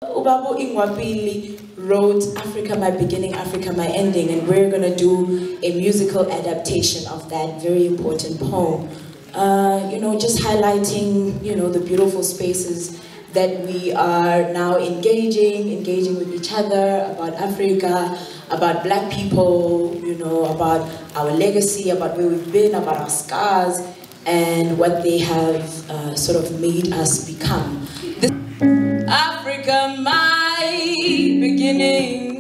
Ubabo Ingwapili wrote Africa My Beginning, Africa My Ending, and we're going to do a musical adaptation of that very important poem. You know, just highlighting, you know, the beautiful spaces that we are now engaging with each other, about Africa, about black people, you know, about our legacy, about where we've been, about our scars, and what they have sort of made us become. Africa, my beginning.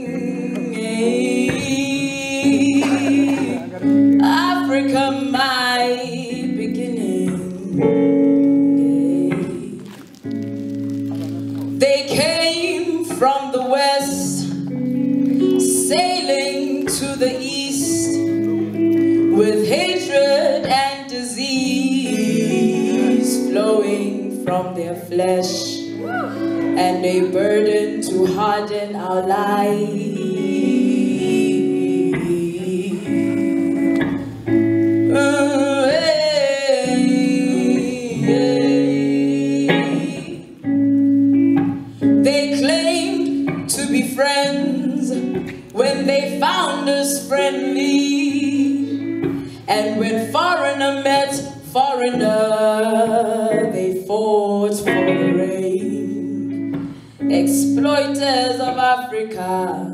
Africa, my beginning. They came from the west, sailing to the east, with hatred and disease flowing from their flesh, and a burden to harden our lives. They claimed to be friends when they found us friendly, and when foreigner met foreigner, they fought for the rain. Exploiters of Africa.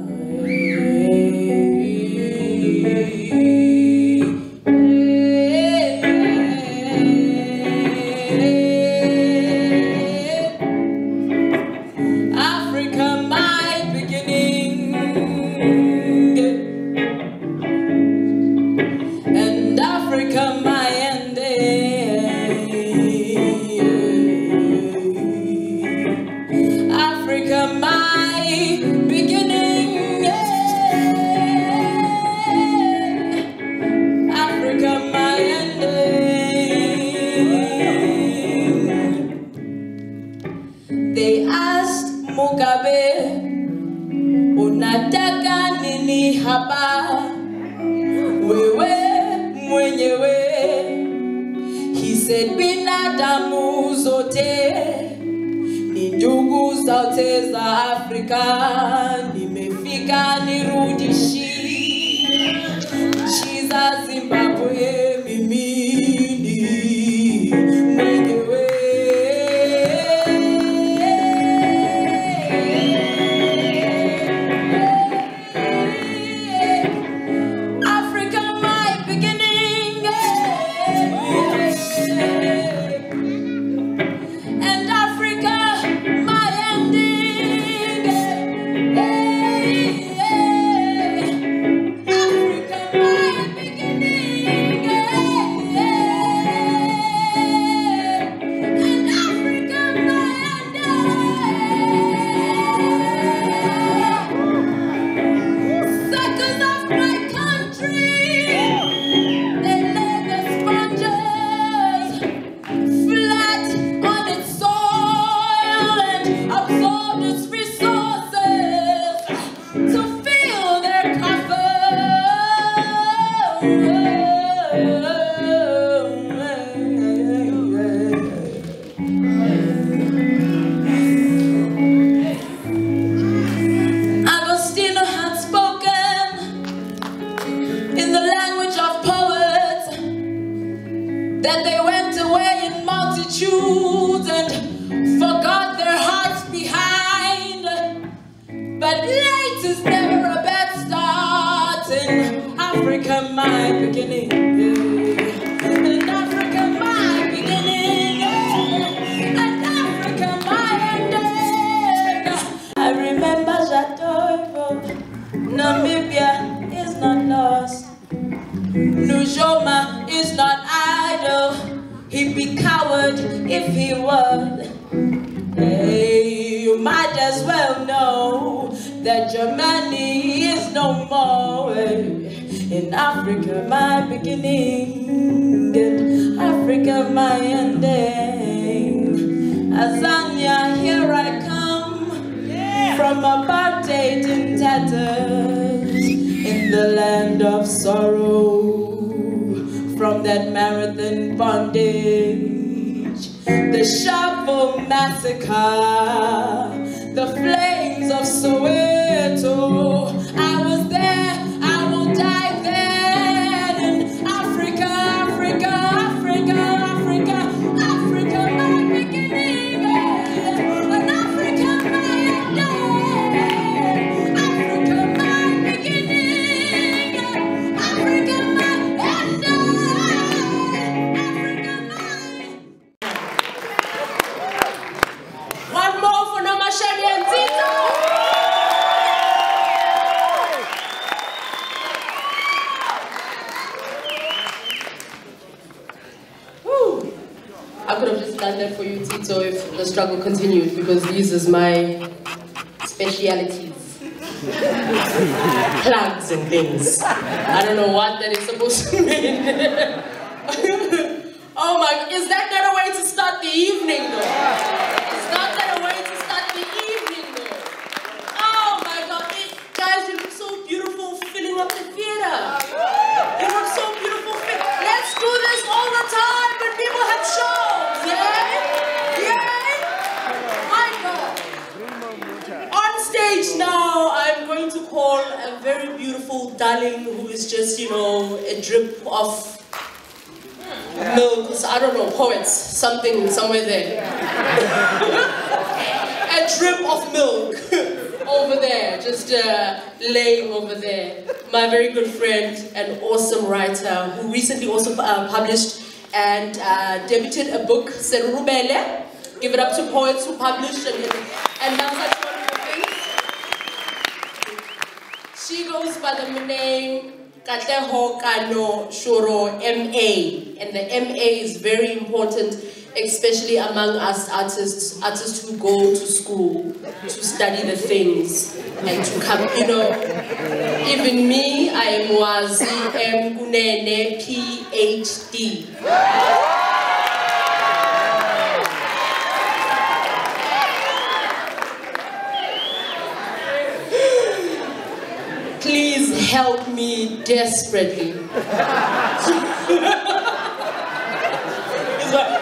Africa, my beginning, and Africa, my ending. Africa, my beginning, Africa, my ending. They asked Mugabe, unataka nini hapa? Wewe mwenyewe. He said, binadamu zote ni ndugu zote za Afrika, nimefika nirudishi nchi za Zimbabwe, mimi ni mwenyewe. Africa, my beginning, and Africa, my ending. Africa, my beginning, and Africa, my ending. Suckers of my country, they lay their sponges flat on its soil and absorb its resources to fill their Agostino had spoken in the language of poets that they went away in multitudes and forgot their hearts behind. But late is never a bad start. In Africa, my beginning. In Africa, my beginning. And Africa, my ending. I remember Jatoivo. Namibia is not lost. Nujoma is not idle. He'd be coward if he was. Hey, you might as well know that Germany is no more. In Africa, my beginning, in Africa, my ending. Azanian, here I come, from apartheid in tatters, in the land of sorrow, from that marathon bondage, the shuffle massacre, the flames of Soweto. I was there, I will die there. In Africa, Africa, Africa, Africa, Africa, my beginning, and Africa, my end. Africa, my beginning, Africa, my end. One more for Nomashenge and Tito. I could have just done that for you, Tito, if the struggle continued, because these is my specialities. Plugs and things. I don't know what that is supposed to mean. Oh my, is that not a way to start the evening though? It's not that a way to start the evening though. Oh my God, guys, you look so beautiful filling up the theater. You look so beautiful. Let's do this all the time when people have shows, yeah? Yeah? My God. On stage now, I'm going to call a very beautiful darling who is just, you know, a drip of milk, I don't know, poets, something, somewhere there. A drip of milk over there, just laying over there. My very good friend and awesome writer who recently also published and debuted a book, Serubele. Give it up to poets who published and done such wonderful things. She goes by the name Katleho Shoro, MA, and the MA is very important, especially among us artists who go to school to study the things and to come, you know. Even me, I am Wazi M, Kunene, PhD. Please help me desperately.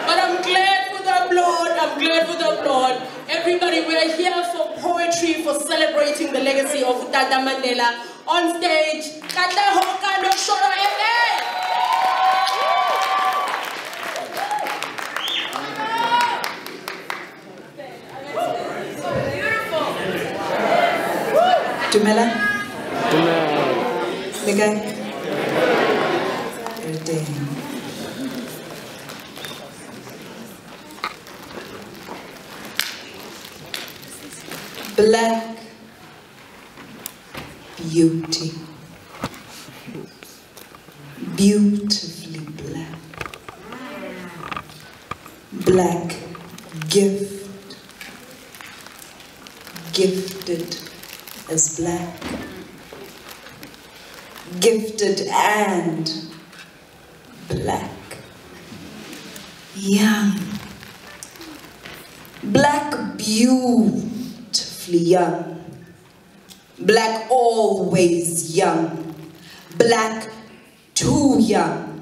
But I'm glad for the applaud, I'm glad for the applaud. Everybody, we're here for poetry, for celebrating the legacy of Tata Mandela. On stage, Katleho Shoro, Dumela. The guy. Black beauty. Beautifully black. Black gift. Gifted as black. Gifted and black. Young. Black beautifully young. Black always young. Black too young.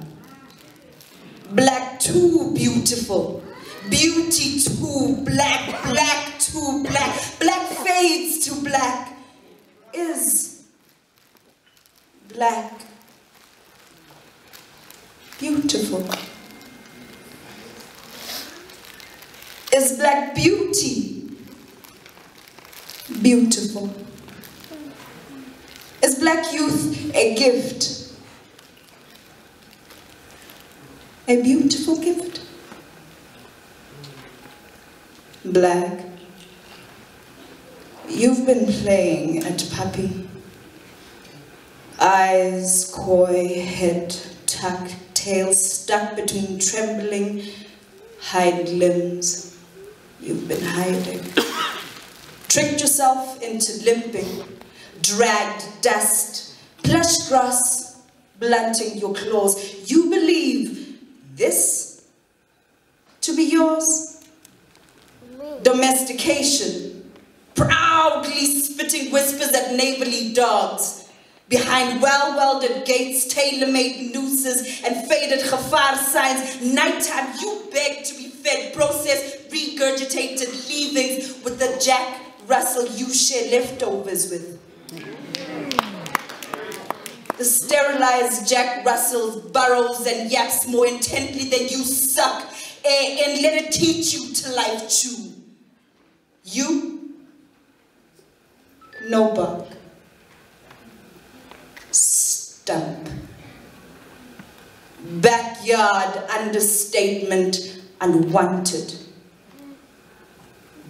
Black too beautiful. Beauty too black. Black too black. Black fades to black. Is black beautiful? Is black beauty beautiful? Is black youth a gift? A beautiful gift? Black, you've been playing at puppy. Eyes coy, head tucked, tail stuck between trembling hind limbs. You've been hiding. Tricked yourself into limping, dragged dust, plush grass, blunting your claws. You believe this to be yours? Domestication, proudly spitting whispers at neighborly dogs. Behind well-welded gates, tailor-made nooses, and faded khafar signs, nighttime you beg to be fed, processed, regurgitated leavings with the jack Russell you share leftovers with. The sterilized Jack Russells burrows and yaps more intently than you suck air and let it teach you to life chew. You, no bug. Stump. Backyard understatement, unwanted.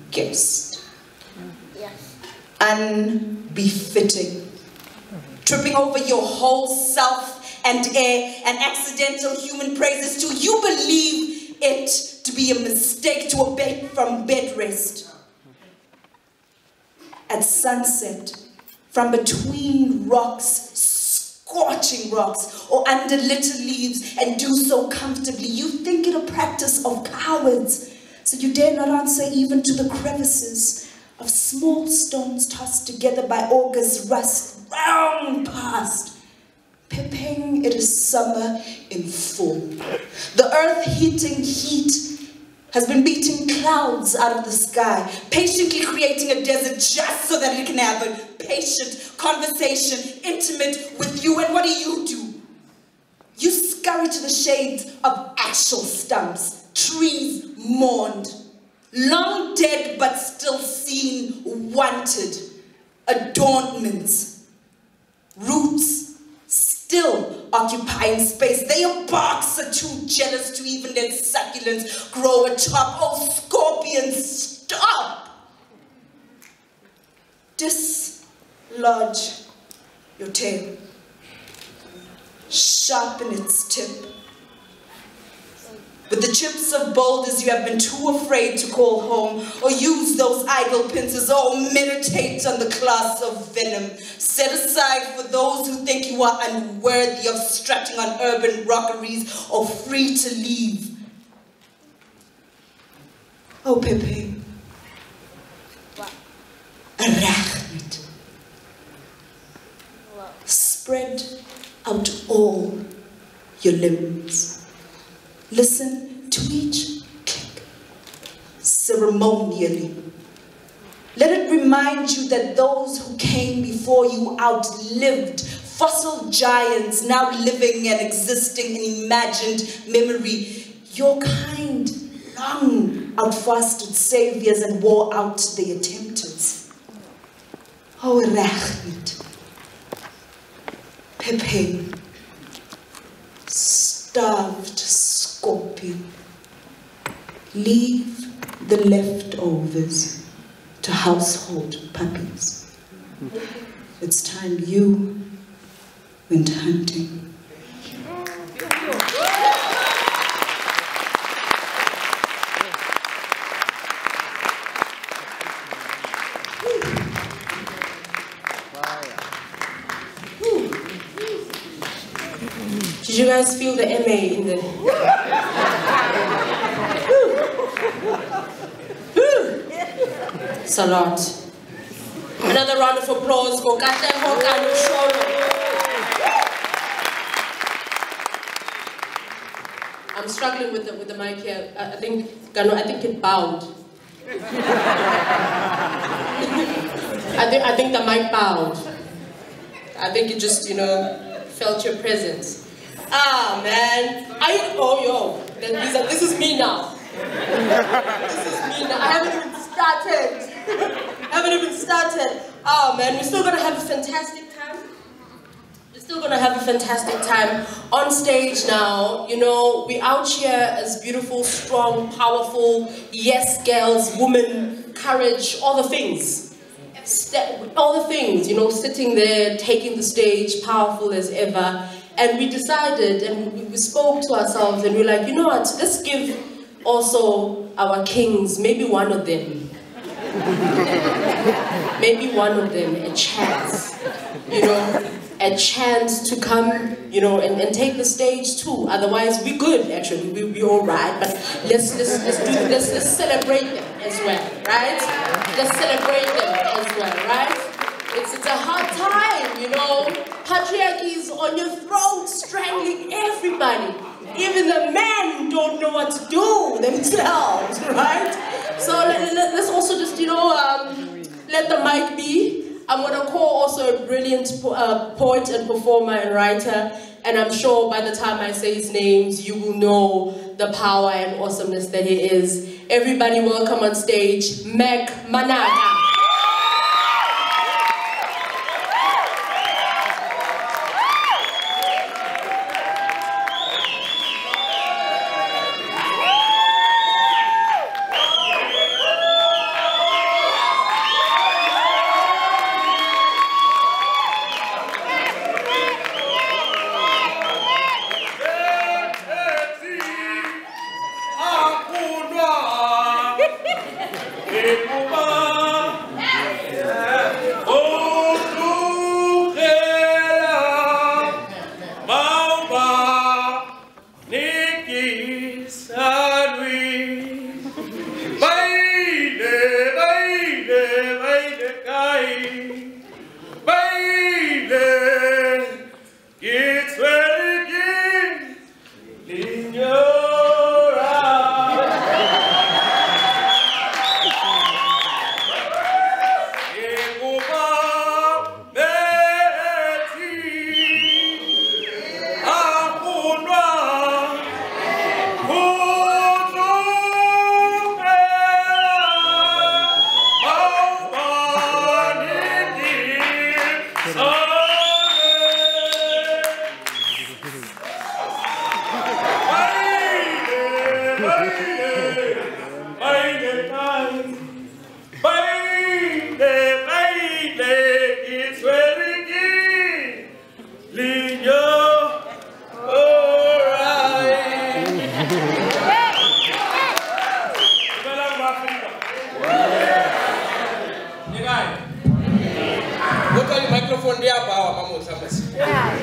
Guest. Yes. Unbefitting. Tripping over your whole self and air and accidental human praises too. You believe it to be a mistake to abate from bed rest. At sunset, from between rocks, scorching rocks, or under little leaves, and do so comfortably, you think it a practice of cowards, so you dare not answer even to the crevices of small stones tossed together by August rust round past. Peeping, it is summer in full. The earth-heating heat has been beating clouds out of the sky, patiently creating a desert just so that it can have a patient conversation, intimate with you. And what do? You scurry to the shades of actual stumps, trees mourned, long dead but still seen, wanted, adornments, roots still occupying space. Their barks are too jealous to even let succulents grow atop. Oh, scorpions, stop! Dislodge your tail. Sharpen its tip. With the chips of boulders you have been too afraid to call home, or use those idle pincers, or meditate on the class of venom set aside for those who think you are unworthy of strutting on urban rockeries or free to leave. Oh, Pepe. Arachnid. Spread out all your limbs. Listen to each click, ceremonially. Let it remind you that those who came before you outlived fossil giants now living and existing in imagined memory. Your kind long outfasted saviors and wore out the attempters. Oh, Rachnid, Pepe, starved scorpion, leave the leftovers to household puppies. It's time you went hunting. Did you guys feel the MA in the... It's a lot. Another round of applause for Katleho Shoro. I'm struggling with the mic here. I think it bowed. I think the mic bowed. I think it just, felt your presence. Ah, man. This is me now. This is me now. I haven't even started. Oh, man. We're still going to have a fantastic time. We're still going to have a fantastic time on stage now. We're out here as beautiful, strong, powerful, yes girls, women, courage, all the things. All the things, sitting there, taking the stage, powerful as ever. And we decided, and we spoke to ourselves, and we're like, you know what, let's give also our kings, maybe one of them, a chance, a chance to come, and take the stage too. Otherwise, we're good, actually, we're all right, but let's celebrate them as well, right? Let's celebrate them as well, right? It's a hard time, Patriarchy is on your throat, strangling everybody. Even the men don't know what to do themselves, right? So let's also just, let the mic be. I'm going to call also a brilliant poet and performer and writer, and I'm sure by the time I say his names, you will know the power and awesomeness that he is. Everybody welcome on stage, Mak Manaka.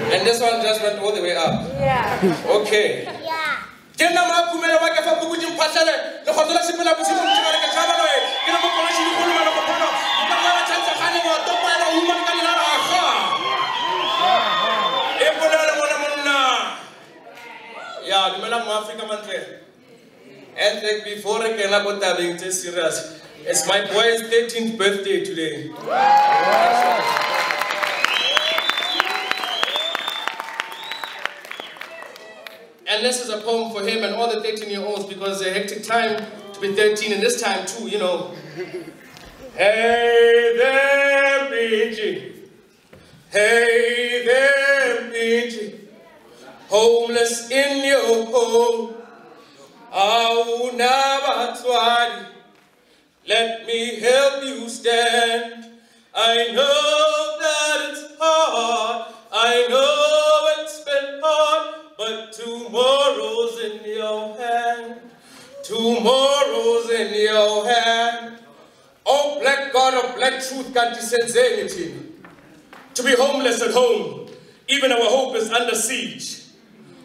And this one just went all the way up. Yeah. Okay. Yeah. And before I can about that being serious, it's my boy's 13th birthday today. And this is a poem for him and all the 13-year-olds because it's a hectic time to be 13 and this time too, you know. Hey there, BG. Hey there, BG. Homeless in your home. Aunabatswadi. Let me help you stand. I know that it's hard. I know it's been hard. But tomorrow's in your hand. Tomorrow's in your hand. Oh, black God of black truth can't descend anything. To be homeless at home, even our hope is under siege.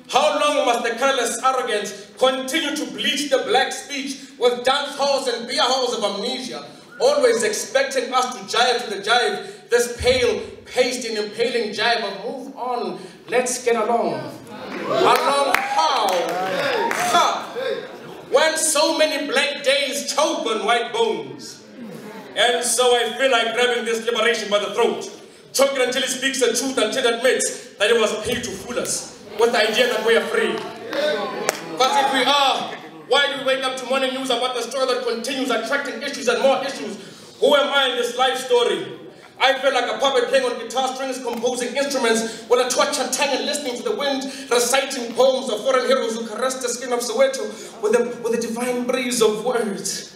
How long must the careless arrogance continue to bleach the black speech with dance halls and beer halls of amnesia, always expecting us to jive to the jive, this pale-paced and impaling jive of move on, let's get along. Along how? When so many black days choke on white bones. And so I feel like grabbing this liberation by the throat, choking until it speaks the truth, until it admits that it was paid to fool us with the idea that we are free. Because if we are, why do we wake up to morning news about the story that continues attracting issues and more issues? Who am I in this life story? I feel like a puppet playing on guitar strings, composing instruments with a tortured tongue and listening to the wind, reciting poems of foreign heroes who caressed the skin of Soweto with a divine breeze of words,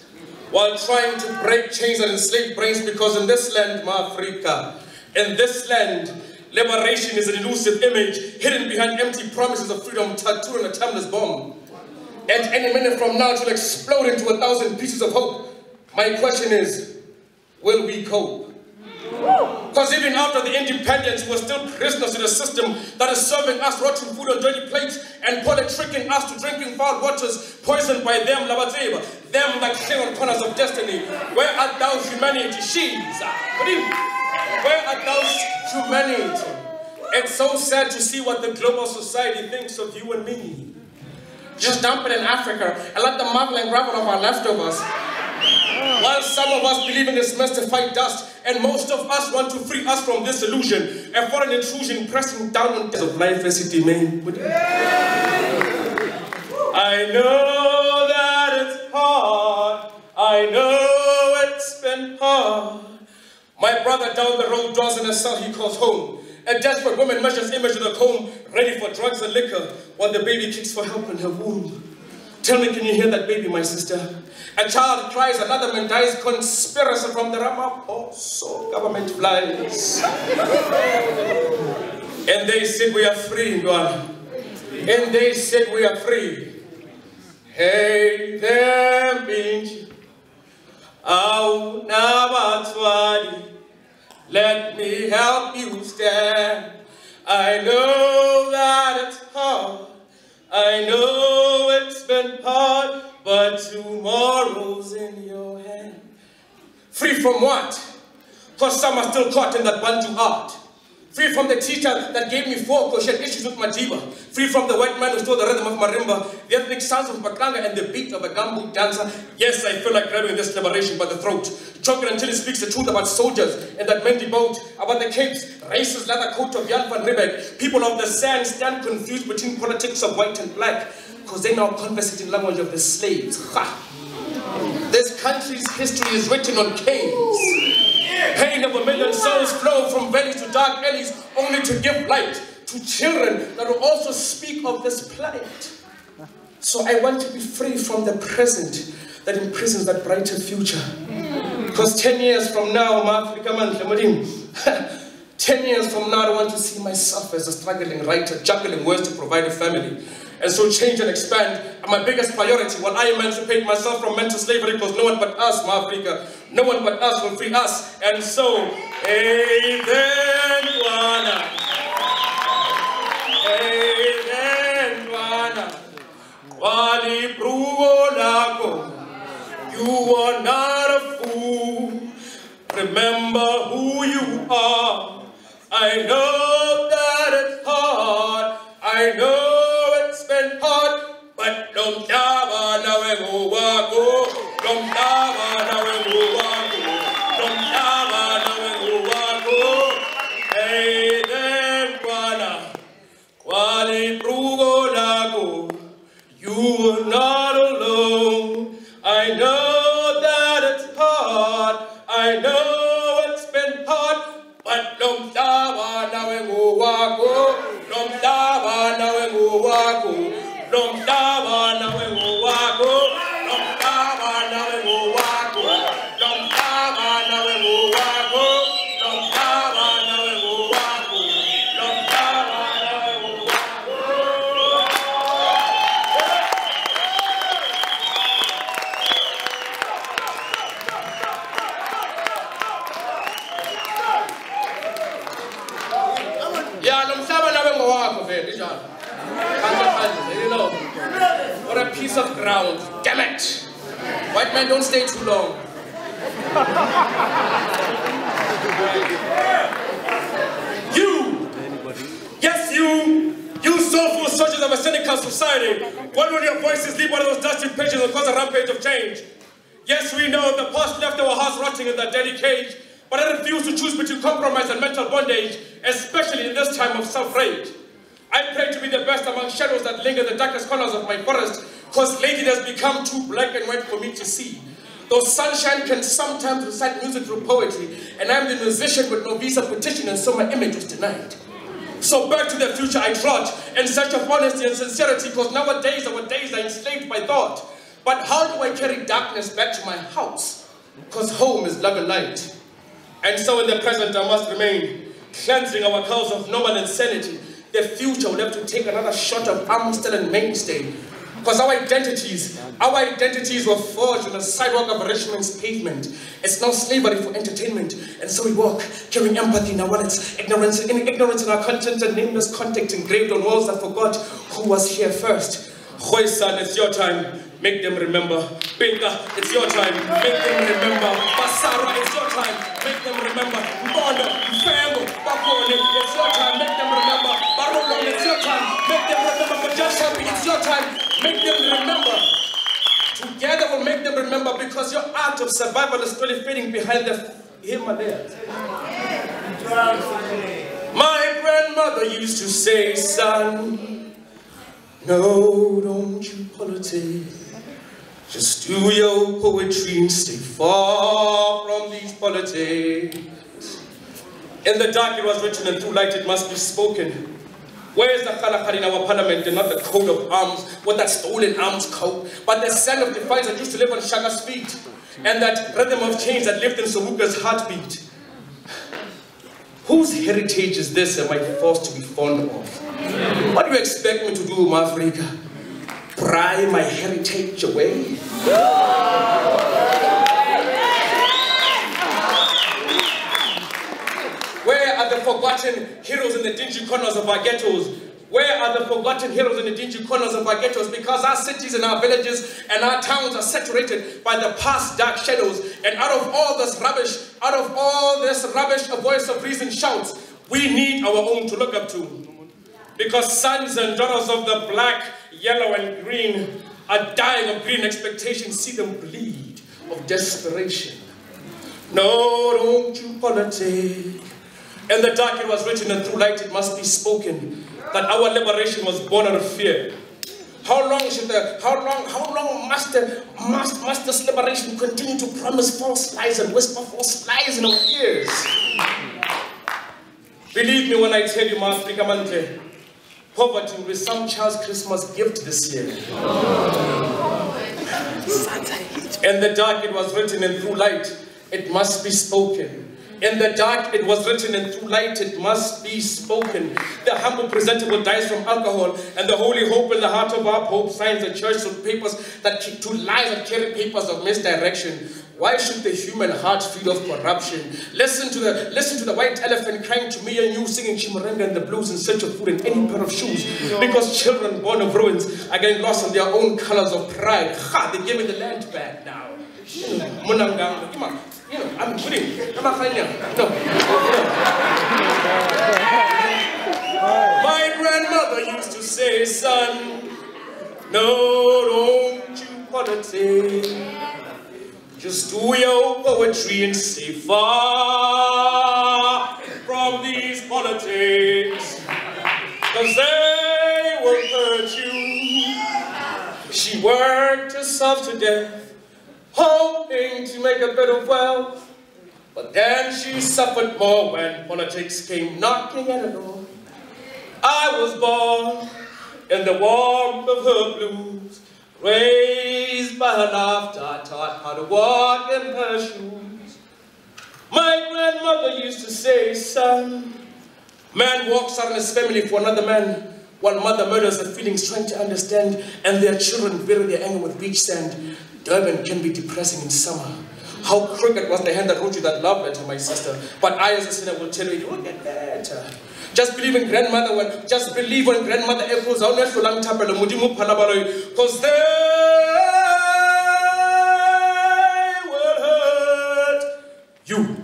while trying to break chains and enslave brains, because in this land, Africa, in this land, liberation is an elusive image hidden behind empty promises of freedom tattooed on a timeless bomb. And any minute from now, it will explode into 1,000 pieces of hope. My question is, will we cope? Because even after the independence, we're still prisoners in a system that is serving us rotten food on dirty plates and tricking us to drinking foul waters poisoned by them, Labateba, them that cling on corners of destiny. Where art thou, humanity? Where art thou, humanity? It's so sad to see what the global society thinks of you and me. Just dump it in Africa and let them marvel and gravel of our leftovers. While some of us believe in this mystified dust, and most of us want to free us from this illusion, a foreign intrusion pressing down on the of life as it remains. I know that it's hard. I know it's been hard. My brother down the road draws in a cell he calls home. A desperate woman measures image with a comb, ready for drugs and liquor, while the baby kicks for help in her womb. Tell me, can you hear that baby, my sister? A child cries, another man dies, conspiracy from the Ramaphosa government flies. And they said we are free, God. And they said we are free. Hey there, bitch. Au nabatwadi. Let me help you stand. I know that it's hard. I know it's been hard, but tomorrow's in your hand. Free from what? Because some are still caught in that Bantu art. Free from the teacher that gave me 4 because she had issues with Madiba. Free from the white man who stole the rhythm of marimba, the ethnic sounds of Bakanga, and the beat of a Gambu dancer. Yes, I feel like grabbing this liberation by the throat. Choking until it speaks the truth about soldiers and that Mendy boat, about the capes, racist leather coat of Jan van Riebeck. People of the sand stand confused between politics of white and black because they now converse in language of the slaves. Ha! This country's history is written on caves. Pain of a million souls flow from valleys to dark alleys, only to give light to children that will also speak of this planet. So I want to be free from the present that imprisons that brighter future. Because 10 years from now, Afrika Month Celebrations, 10 years from now, I want to see myself as a struggling writer, juggling words to provide a family. And so change and expand are my biggest priority while I emancipate myself from mental slavery, because no one but us, Africa, no one but us will free us. And so, hey then, Wana. Hey then, Wana. Wali Prugo Lako. You are not a fool. Remember who you are. I know that it's hard. I know it's been hard, but don't daba na wengu wako, don't daba na wengu wako, don't daba na wengu wako. Hey then, Kwana, Kwali Prugo Lago, you are not alone. I know that it's hard, I know it's been hard, but don't daba na wengu wako. Don't daba na wengu wako. Don't daba na wengu wako. Don't daba na wengu wako. Don't daba na wengu wako. Don't daba na wengu wako. Don't daba na wengu wako. Yeah, don't daba na wengu wako, baby. You know, what a piece of ground. Damn it! White men don't stay too long. You! Yes, you soulful soldiers of a cynical society. When will your voices leave one of those dusty pages and cause a rampage of change? Yes, we know the past left our hearts rotting in that dirty cage, but I refuse to choose between compromise and mental bondage, especially in this time of self-rage. I pray to be the best among shadows that linger in the darkest corners of my forest, because lately it has become too black and white for me to see. Though sunshine can sometimes recite music through poetry, and I'm the musician with no visa petition, and so my image is denied. So back to the future I trot, in search of honesty and sincerity, because nowadays our days are enslaved by thought. But how do I carry darkness back to my house? Because home is love and light. And so in the present I must remain, cleansing our cause of normal insanity. The future will have to take another shot of Amstel and Mainstay. Because our identities were forged on the sidewalk of Richmond's pavement. It's now slavery for entertainment. And so we walk, carrying empathy in our wallets, ignorance in our content, and nameless contact engraved on walls that forgot who was here first. Khoisan, it's your time. Make them remember. Binga, it's your time. Make them remember. Basara, it's your time. Make them remember. Mbonda, Mfango, Bakone, it's your time. Make them remember. Barolo, it's your time. Make them remember. But just happy, it's your time. Make them remember. together will make them remember, because your art of survival is slowly fading behind the Himalayas. My grandmother used to say, son, no, don't you politic. Just do your poetry and stay far from these politics. In the dark it was written, and through light it must be spoken. Where is the khalakha in our parliament, and not the coat of arms with that stolen arms coat, but the sound of defiance that used to live on Shaga's feet, and that rhythm of change that lived in Sobuka's heartbeat? Whose heritage is this am I forced to be fond of? What do you expect me to do, Africa? Pry my heritage away? Where are the forgotten heroes in the dingy corners of our ghettos? Where are the forgotten heroes in the dingy corners of our ghettos? Because our cities and our villages and our towns are saturated by the past dark shadows. And out of all this rubbish, a voice of reason shouts, we need our own to look up to. Because sons and daughters of the black, yellow, and green are dying of green expectations. See them bleed of desperation. No, don't you politic. In the dark it was written, and through light it must be spoken, that our liberation was born out of fear. How long must this liberation continue to promise false lies and whisper false lies in our ears? Believe me when I tell you, Afrika Month, poverty will be some child's Christmas gift this year. In the dark it was written, and through light it must be spoken. In the dark it was written, and through light it must be spoken. The humble presentable dies from alcohol, and the holy hope in the heart of our Pope signs the church with papers that to lies that carry papers of misdirection. Why should the human heart feed off corruption? Listen to the white elephant crying to me and you, singing chimurenga and the blues in search of food and any pair of shoes. Because children born of ruins are getting lost in their own colors of pride. Ha! They give me the land back now. I'm kidding. No. My grandmother used to say, son, no, don't you politic. Just do your poetry and stay far from these politics, 'cause they will hurt you. She worked herself to death, hoping to make a bit of wealth, but then she suffered more when politics came knocking at her door. I was born in the warmth of her blues, raised by her laughter, taught how to walk in her shoes. My grandmother used to say, son, man walks out in his family for another man, while mother murders the feelings trying to understand, and their children bury their anger with beach sand. Durban can be depressing in summer. How crooked was the hand that wrote you that love letter, my sister. But I as a sinner will tell you, it will get better. Just believe in grandmother when grandmother echoes out, because they will hurt you.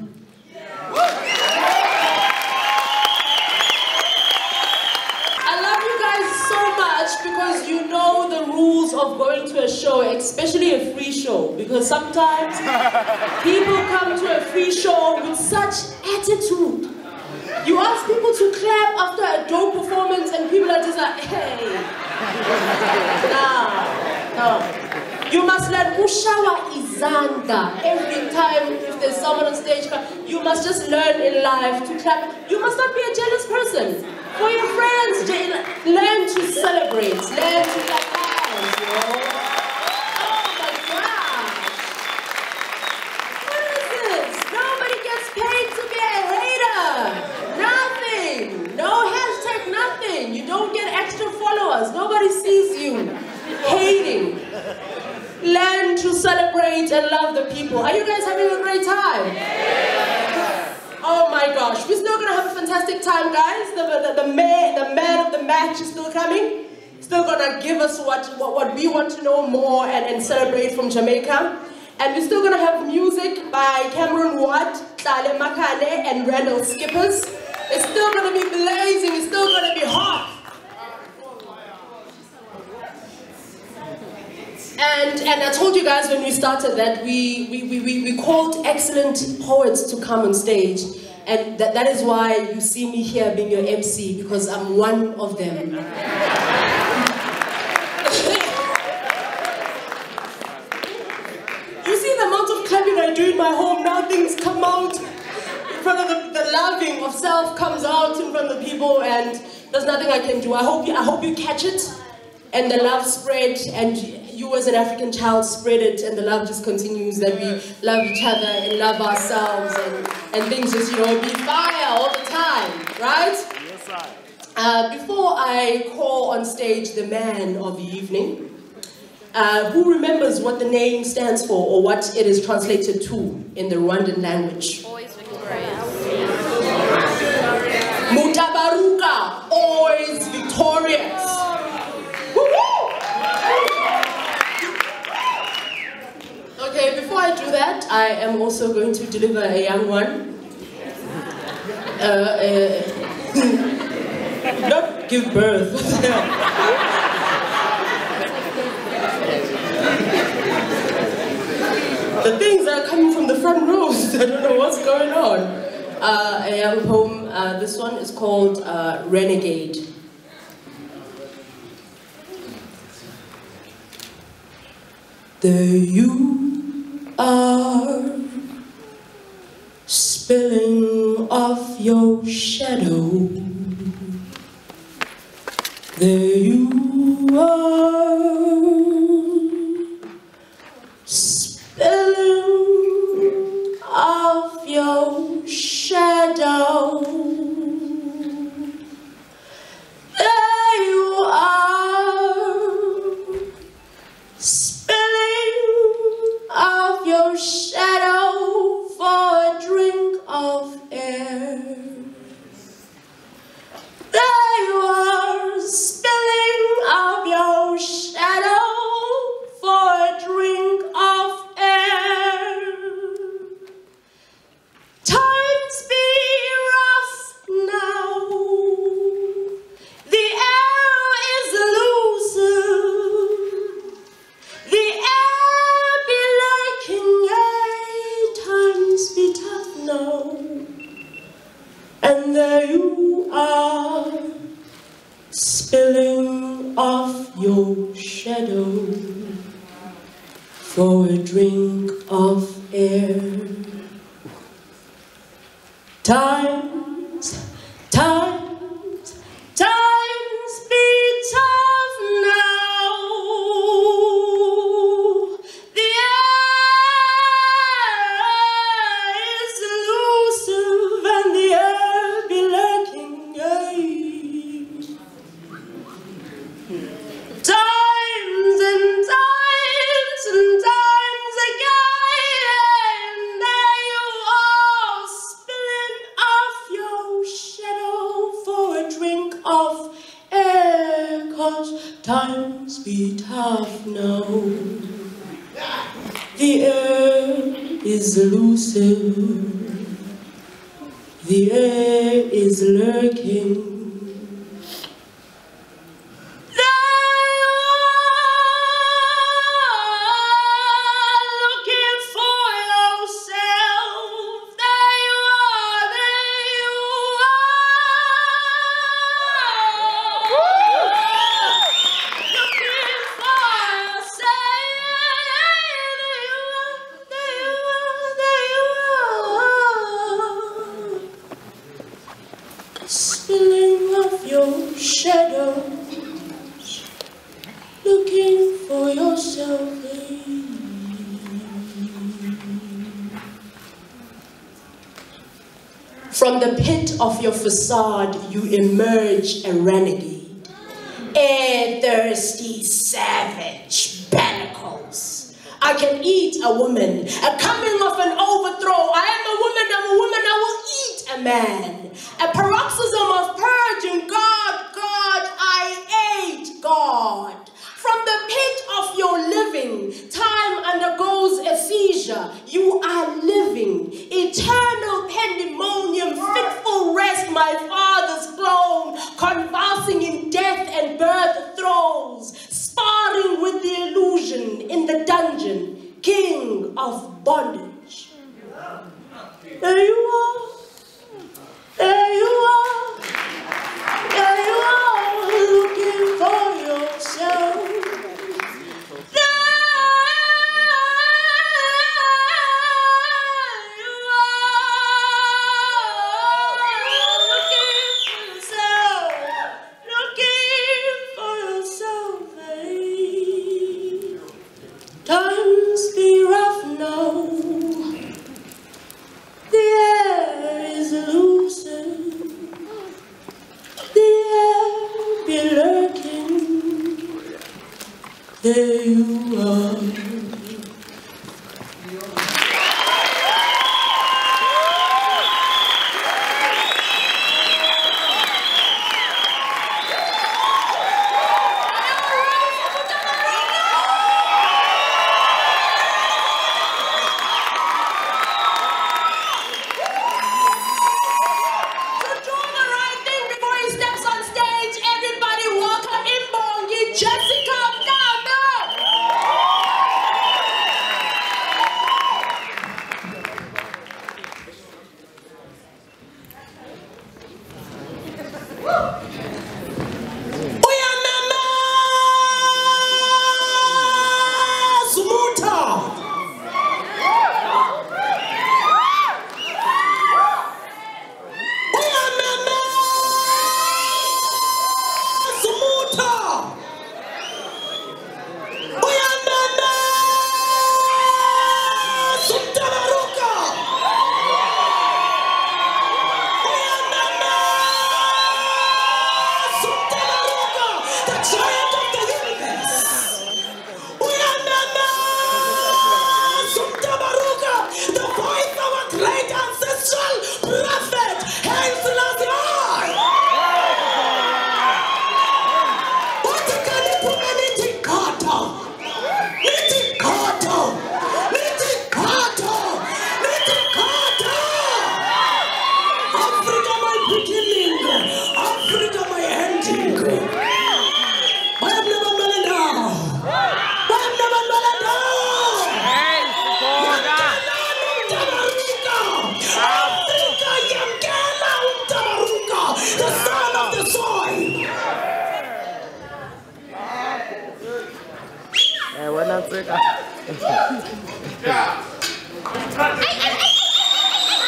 Because you know the rules of going to a show, especially a free show, because sometimes people come to a free show with such attitude. You ask people to clap after a dope performance and people are just like, hey. No. You must learn Ushawa Izanga every time if there's someone on stage. You must just learn in life to clap. You must not be a jealous person. For your friends, learn to celebrate, learn to clap hands, you know. Oh my gosh. What is this? Nobody gets paid to be a hater. Nothing. No hashtag, nothing. You don't get extra followers. Nobody sees you hating. Learn to celebrate and love the people. Are you guys having a great time? Oh my gosh, we're still gonna have a fantastic time, guys. The man of the match is still coming. Still gonna give us what we want to know more and celebrate from Jamaica. And we're still gonna have music by Cameron Watt, Tlale Makane, and Randall Skippers. It's still gonna be blazing, it's still gonna be hot. And I told you guys when we started that we called excellent poets to come on stage. And that is why you see me here being your MC, because I'm one of them. You see the amount of clapping I do in my home, now things come out in front of the loving of self comes out in front of people, and there's nothing I can do. I hope you catch it, and the love spread, and you as an African child spread it, and the love just continues, that we love each other and love ourselves, and things just, be fire all the time, right? Yes, sir. Before I call on stage the man of the evening, who remembers what the name stands for or what it is translated to in the Rwandan language? Always victorious. Mutabaruka, always victorious. Okay, before I do that, I am also going to deliver a young one. Not give birth. The things are coming from the front rows. I don't know what's going on. A young poem. This one is called Renegade. There you are, spilling off your shadow. There you are, spilling off your shadow. There you are, spilling off your shadow for a drink of air. There you are, spilling off your shadow for a drink of air. Times be rough now. The air is elusive. The air be lurking, times be tough now. And there you are, spilling off your shadow for a drink of air. Times be tough now. The air is elusive and the air be lurking. Times and times and times again, there you are, spilling off your shadow for a drink of air, 'cause times be tough now. The air is elusive, the air is lurking. Spilling off your shadows, looking for yourself. From the pit of your facade, you emerge a renegade, a thirsty savage, barnacles. I can eat a woman, a coming of an overthrow. I am a woman, I will eat a man. A paroxysm of purging, God, I ate God. From the pit of your living, time undergoes a seizure. You are living, eternal pandemonium, fitful rest, my father's clone, convulsing in death and birth throes, sparring with the illusion in of bondage. There you are. There you are. There you are, looking for yourself. Times be rough now. The air is loosened. The air be lurking. There you are.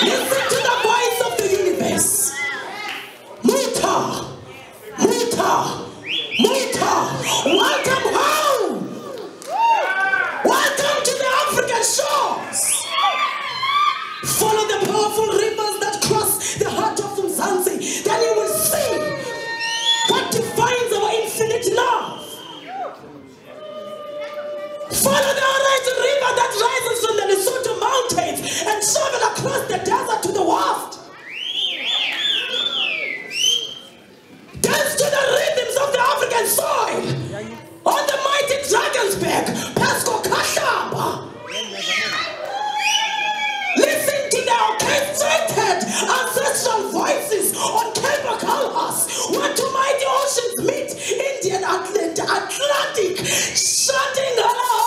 Listen to the voice of the universe. Muta, Muta, Muta. Welcome home. Welcome to the African shores. Follow the powerful rivers that cross the heart of Mzansi. Then you will see what defines our infinite love. Follow the orange river that rises from the Lesotho mountains and travel across the desert to the west. Dance to the rhythms of the African soil. On the mighty Drakensberg, Pesco Kashaba. Listen to the orchestrated ancestral voices on Cape Kalhas, where two mighty oceans meet, Indian Atlantic, shutting hello.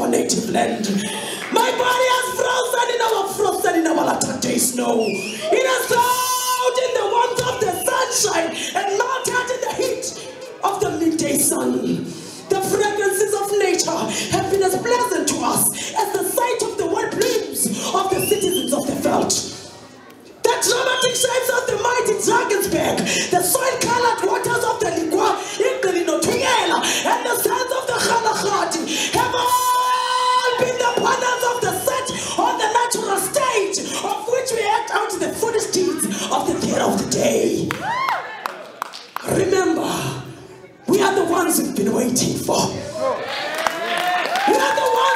Native land. My body has frozen in our latter day snow. It has thawed in the warmth of the sunshine and melted in the heat of the midday sun. The fragrances of nature have been as pleasant to us as the sight of the white plumes of the citizens of the veldt. The dramatic shapes of the mighty Drakensberg, the soil-colored waters of the Ligwa, and the sands of the Khalahati have all been the partners of the set on the natural stage of which we act out the foolish deeds of the theater of the day. Remember, we are the ones we've been waiting for. We are the ones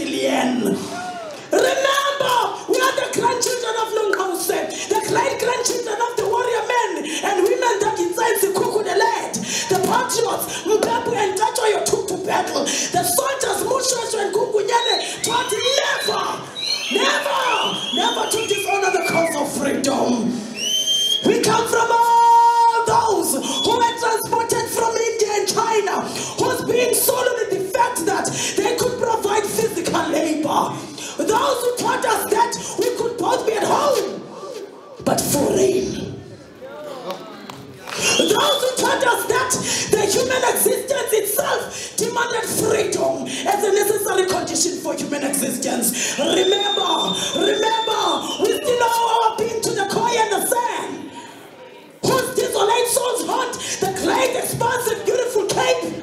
million. Remember, we are the grandchildren of Nongause, the great-grandchildren of the warrior men and women that inside the Kuku the lad, the patriots, Mpepu and Tachoyo took to battle, the soldiers, Mushosho and Kunene, taught never to dishonor the cause of freedom. We come from all those who were transported from India and China, who's being sold on the fact that they could provide physical labor. Those who taught us that we could both be at home, but foreign. Those who taught us that the human existence itself demanded freedom as a necessary condition for human existence. Remember, we still owe our being to the Koi and the sand, whose desolate souls haunt the great, expansive, beautiful Cape.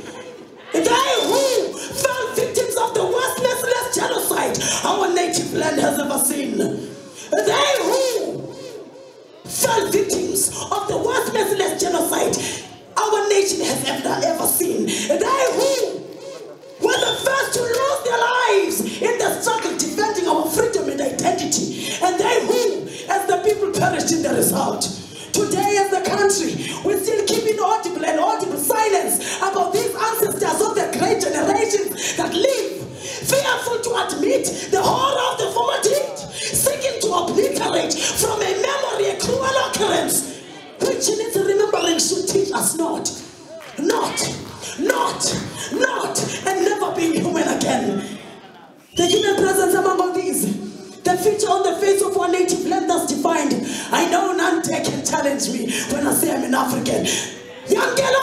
They who fell victims of the worst, merciless genocide our native land has ever seen. They who fell victims of the worst, merciless genocide our nation has ever seen. They who were the first to lose their lives in the struggle defending our freedom and identity. And they who, as the people, perished in the result. Today as a country, we still keep inaudible silence about these ancestors of the great generations that live, fearful to admit the horror of the former deed, seeking to obliterate from a memory a cruel occurrence, which in its remembering should teach us not, and never being human again. The human presence among all these, the feature on the face of our native land that's defined. I know none dare can challenge me when I say I'm an African. Yangela,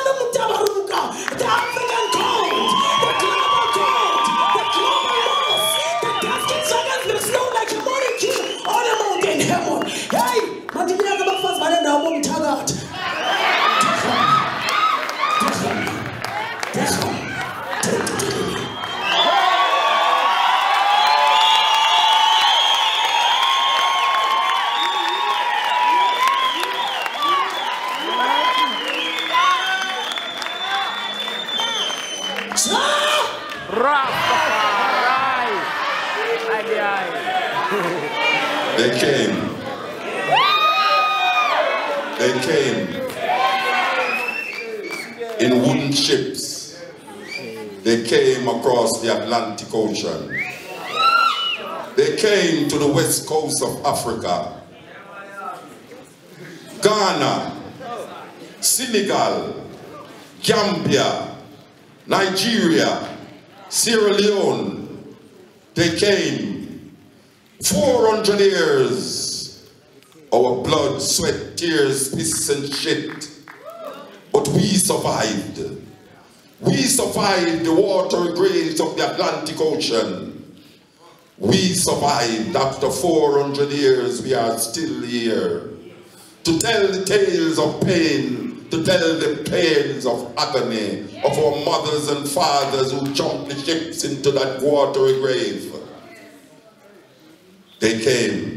the Mutabaruka, the African code, the global code, the global laws, the basket dragons will flow like a molecule on a mountain heaven. Hey, Madimia the first man and I won't tag out. They came in wooden ships. They came across the Atlantic Ocean. They came to the west coast of Africa. Ghana, Senegal, Gambia, Nigeria, Sierra Leone. They came 400 years. Our blood, sweat, tears, piss and shit. But we survived. We survived the watery graves of the Atlantic Ocean. We survived. After 400 years, we are still here. To tell the tales of pain, to tell the pains of agony of our mothers and fathers who jumped the ships into that watery grave. They came.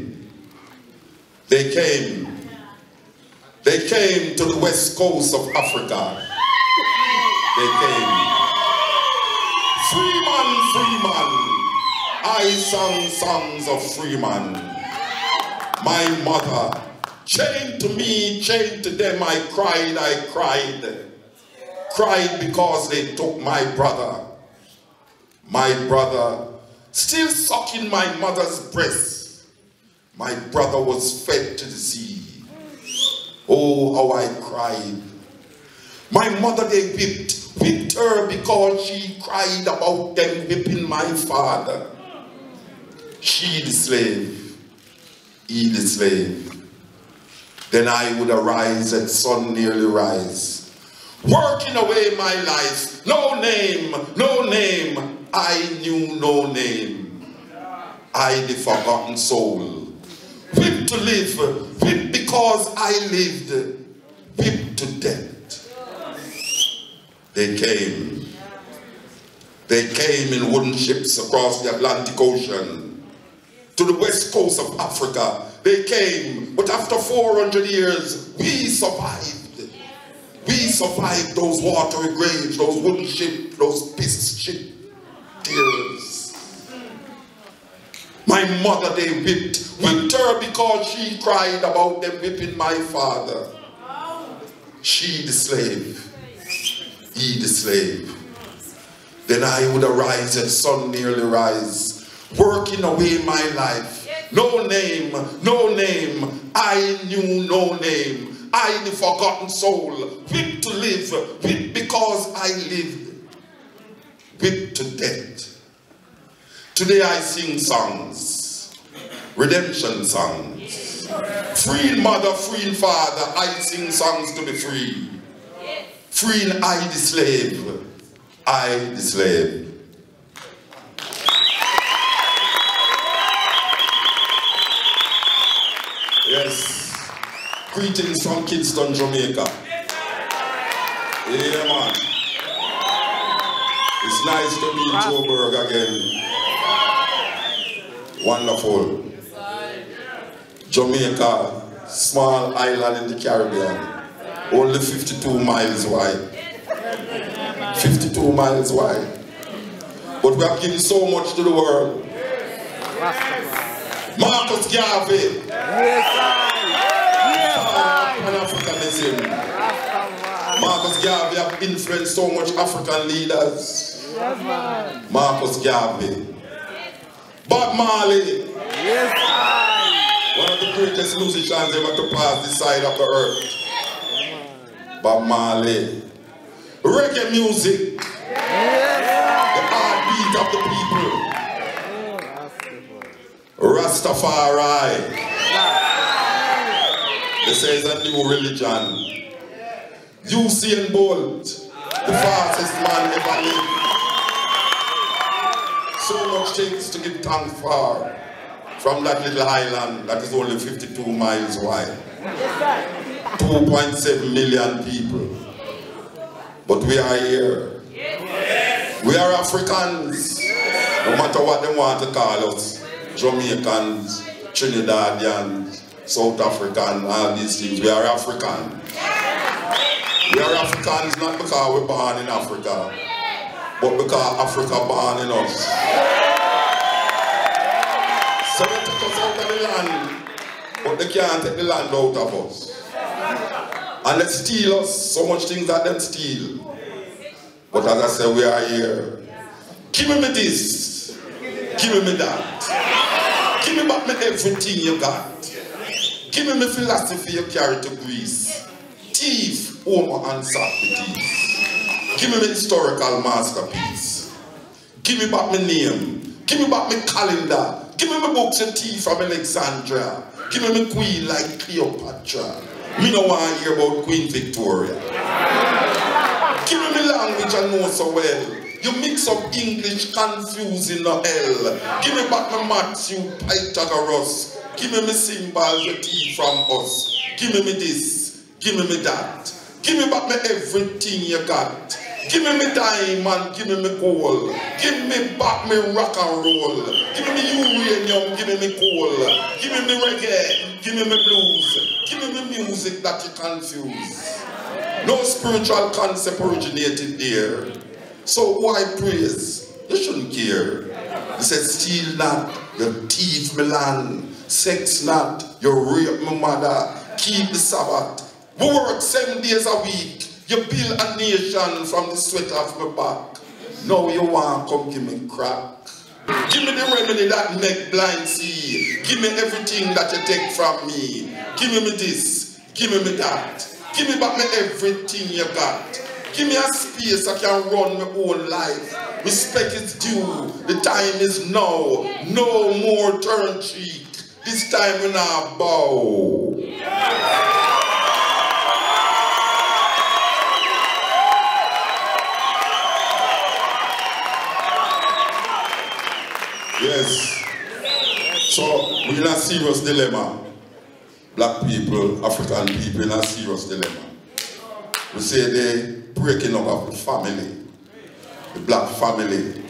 They came. They came to the west coast of Africa. They came. Freeman. I sang songs of freeman. My mother, chained to me, chained to them, I cried. Cried because they took my brother. My brother, still sucking my mother's breast. My brother was fed to the sea. Oh, how I cried. My mother, they whipped her because she cried about them whipping my father. She the slave, he the slave. Then I would arise at sun nearly rise, working away my life. No name, I knew no name. I the forgotten soul. Whipped to live, whipped because I lived, whipped to death. They came. They came in wooden ships across the Atlantic Ocean to the west coast of Africa. They came, but after 400 years, we survived. We survived those watery graves, those wooden ships, those piss ship tears. My mother they whipped her because she cried about them whipping my father. She the slave, he the slave. Then I would arise and sun nearly rise, working away my life. No name, no name, I knew no name. I the forgotten soul, whipped to live, whipped because I lived, whipped to death. Today I sing songs, redemption songs. Freeing mother, freeing father, I sing songs to be free. Freeing I the slave, I the slave. Yes. Greetings from Kingston, Jamaica. Yeah, man. It's nice to be in Joburg again. Wonderful. Jamaica, small island in the Caribbean. Only 52 miles wide. 52 miles wide. But we have given so much to the world. Marcus Garvey. Pan-Africanism. Marcus Garvey have influenced so much African leaders. Marcus Garvey. Bob Marley. One of the greatest musicians ever to pass this side of the earth. Bob Marley. Reggae music. The heartbeat of the people. RasTafari. They say it's a new religion. Usain Bolt, the fastest man ever lived. So much things to give thanks for from that little island that is only 52 miles wide. 2.7 million people. But we are here. We are Africans. No matter what they want to call us. Jamaicans, Trinidadians, South African, all these things. We are African. We are Africans not because we're born in Africa, but because Africa born in us. So they took us out of the land, but they can't take the land out of us. And they steal us, so much things that them steal. But as I said, we are here. Give me this, give me that. Give me back me everything you got. Give me my philosophy you carry to Greece. Thief, Homer and Socrates. Give me my historical masterpiece. Give me back my name. Give me back my calendar. Give me my books of tea from Alexandria. Give me my queen like Cleopatra. Me no want to hear about Queen Victoria. Give me my language I know so well. You mix up English confusing no hell. Give me back my Matthew, Pythagoras. Give me my symbols, the tea from us. Give me this. Give me that. Give me back me everything you got. Give me diamond, give me gold. Give me back me rock and roll. Give me uranium, give me coal. Give me reggae, give me blues. Give me music that you confuse. No spiritual concept originated there. So why praise? You shouldn't care. He said, steal not, you thief me land. Sex not, you rape my mother. Keep the Sabbath. We work 7 days a week. You build a nation from the sweat of my back. Now you want to come give me crack. Give me the remedy that make blind see. Give me everything that you take from me. Give me this. Give me that. Give me back me everything you got. Give me a space I can run my own life. Respect is due. The time is now. No more turn cheek. This time we now bow. Yes. So we're in a serious dilemma. Black people, African people in a serious dilemma. We say they breaking up of the family, the black family.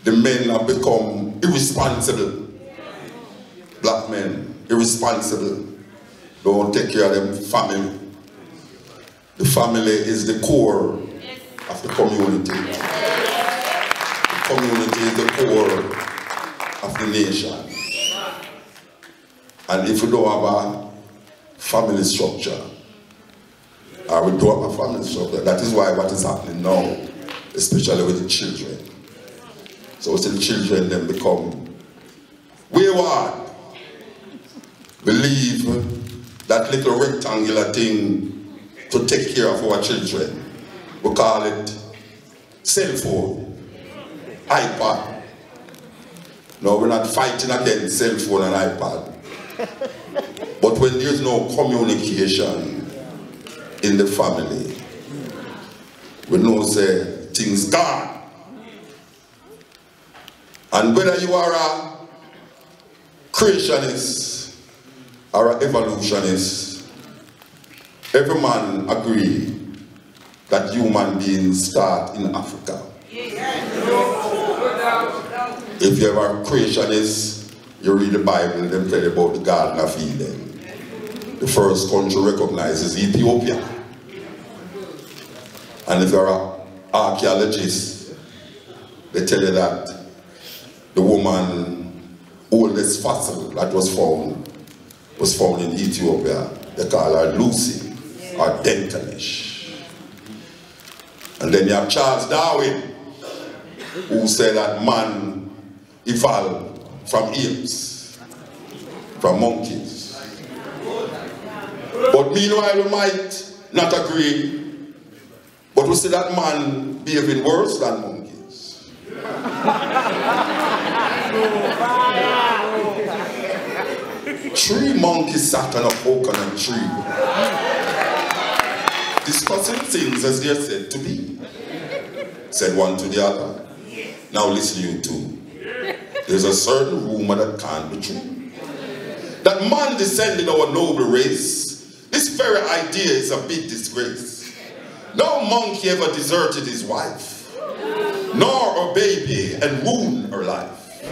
The men have become irresponsible. Black men, irresponsible. Don't take care of them family. The family is the core of the community. The community is the core of the the nation. And if we don't have a family structure, or we don't have a family structure, that is why what is happening now, especially with the children. So the children then become wayward. Believe that little rectangular thing to take care of our children. We call it cell phone, iPad. No, we're not fighting against cell phone and iPad. But when there's no communication in the family, we know say things gone. And whether you are a creationist or an evolutionist, every man agree that human beings start in Africa. If you are a creationist, you read the Bible, then tell you about the Garden of Eden. The first country recognized is Ethiopia. And if you're an archaeologist, they tell you that the woman oldest fossil that was found in Ethiopia. They call her Lucy or Denkanish. And then you have Charles Darwin, who said that man evolved from apes, from monkeys. But meanwhile, we might not agree, but we see that man behaving worse than monkeys. 3 monkeys sat on a coconut tree, discussing things as they are said to be. Said one to the other, now listen you two. There's a certain rumor that can't be true. That man descended our noble race, this very idea is a big disgrace. No monkey ever deserted his wife, nor her baby and ruined her life.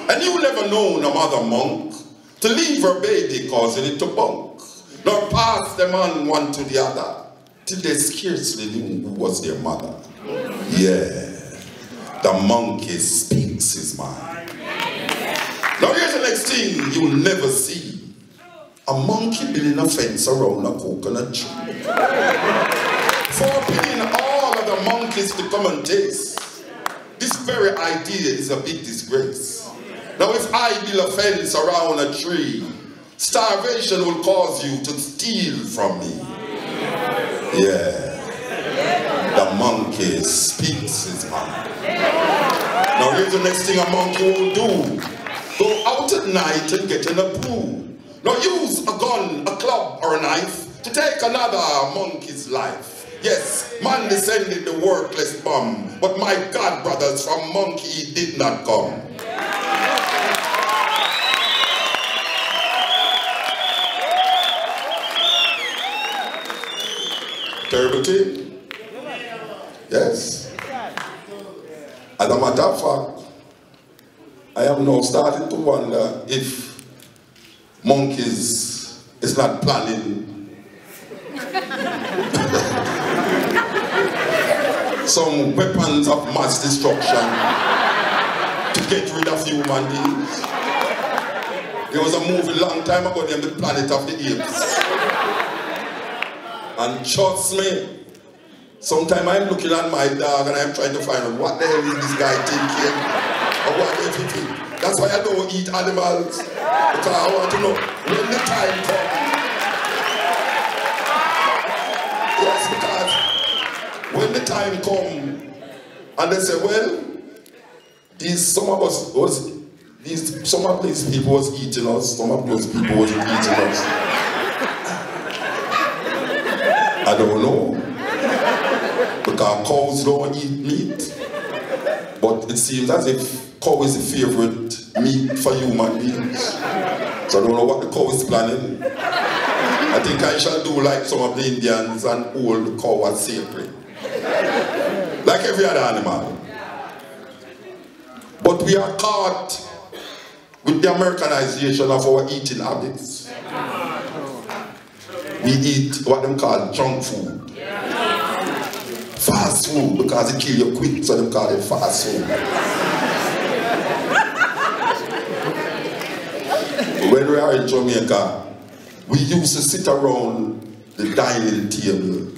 And you never known a mother monk to leave her baby causing it to bunk, nor pass them on one to the other, till they scarcely knew who was their mother. Yeah, the monkey speaks his mind. Now here's the next thing you'll never see. A monkey building a fence around a coconut tree. Forbidding all of the monkeys to come and taste. This very idea is a big disgrace. Now if I build a fence around a tree, starvation will cause you to steal from me. Yeah. The monkey speaks his mind. Now here's the next thing a monkey will do. Go out at night and get in a pool. Now use a gun, a club, or a knife to take another monkey's life. Yes, man descended the worthless bum, but my God, brothers, from monkey he did not come. Terrible thing. Yes. As a matter of fact, I am now starting to wonder if monkeys is not planning some weapons of mass destruction to get rid of human beings. There was a movie a long time ago named The Planet of the Apes. And trust me, sometimes I'm looking at my dog and I'm trying to find out what the hell is this guy thinking or what they thinking. That's why I don't eat animals, because I want to know when the time comes. Yes, because when the time comes and they say, well, some of these people was eating us, some of those people wasn't eating us. I don't know. Because cows don't eat meat. But it seems as if cow is the favorite meat for human beings. So I don't know what the cow is planning. I think I shall do like some of the Indians and hold the cow as sacred. Like every other animal. But we are caught with the Americanization of our eating habits. We eat what them call junk food. Fast food, because it kills you quick, so they call it fast food. we are in Jamaica, we used to sit around the dining table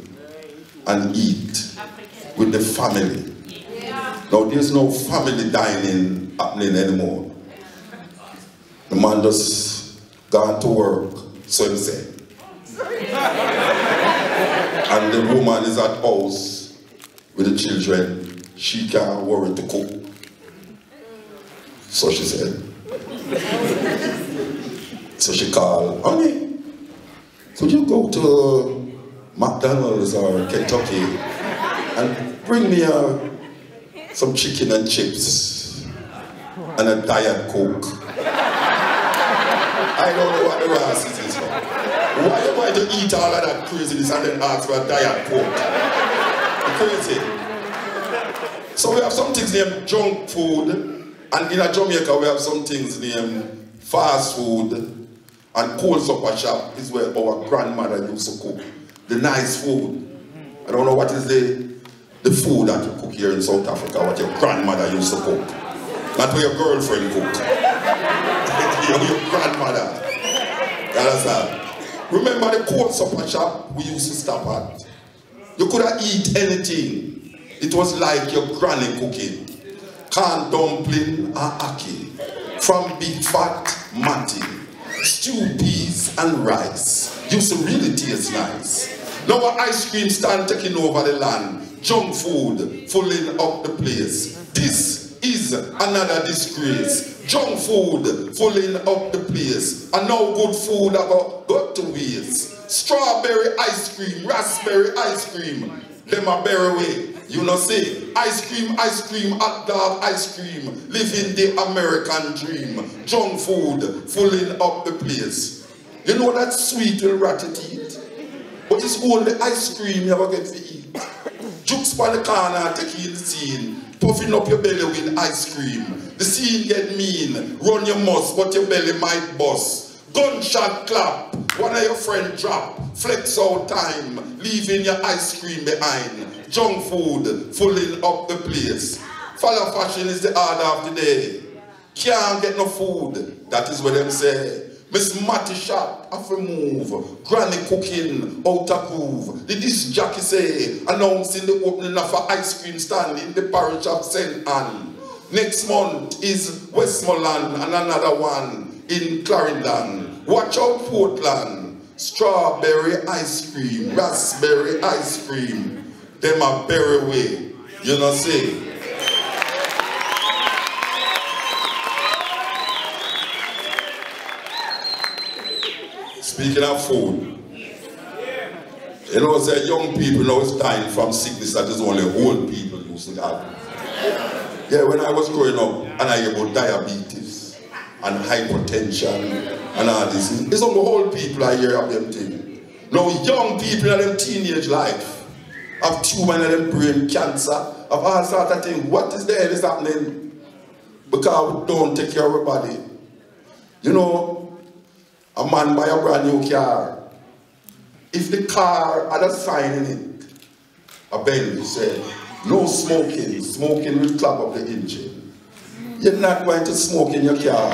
and eat with the family. Now there's no family dining happening anymore. The man just gone to work, so he said. And the woman is at house with the children. She can't worry to cook. So she said. So she called, honey, could you go to McDonald's or Kentucky and bring me some chicken and chips and a Diet Coke? I don't know what the rest is for. Why are you going to eat all of that craziness and then ask for a Diet Coke? Crazy. So we have some things named junk food, and in Jamaica we have some things named fast food, and cold supper shop is where our grandmother used to cook. The nice food. I don't know what is the food that you cook here in South Africa, what your grandmother used to cook. Not what your girlfriend cook. Your grandmother. You understand? Remember the cold supper shop we used to stop at? You could have eat anything. It was like your granny cooking. Corn dumpling and ackee. From big fat matty. Stewed peas and rice. Used to really taste nice. Now our ice cream stand taking over the land. Junk food filling up the place. This is another disgrace. Junk food filling up the place. And now good food got to waste. Strawberry ice cream, raspberry ice cream. Them a berry way. You know say, ice cream, hot dog ice cream. Living the American dream. Junk food filling up the place. You know that sweet will rat it eat. But it's only ice cream you ever get to eat. Jukes by the corner, taking the scene. Puffing up your belly with ice cream. The scene get mean. Run your mouth, but your belly might bust. Gunshot clap. One of your friends drop. Flex out time. Leaving your ice cream behind. Junk food filling up the place. Follow fashion is the order of the day. Can't get no food. That is what them say. Miss Matty shop, have to move. Granny cooking, out of groove. The disc jockey say, announcing the opening of an ice cream stand in the parish of St. Anne. Next month is Westmoreland and another one in Clarendon. Watch out Portland. Strawberry ice cream, raspberry ice cream. Them a berry way. You know say. Speaking of food, you know, say young people now is dying from sickness that is only old people used to have. Yeah, when I was growing up, and I hear about diabetes and hypertension and all this, it's on the old people I hear of them things. Now young people in them teenage life have tumor in them brain cancer, have all sorts of things. What is the hell is happening? Because we don't take care of everybody. You know, a man buy a brand new car. If the car had a sign in it, a Benz said, no smoking, smoking will clog up the engine. You're not going to smoke in your car.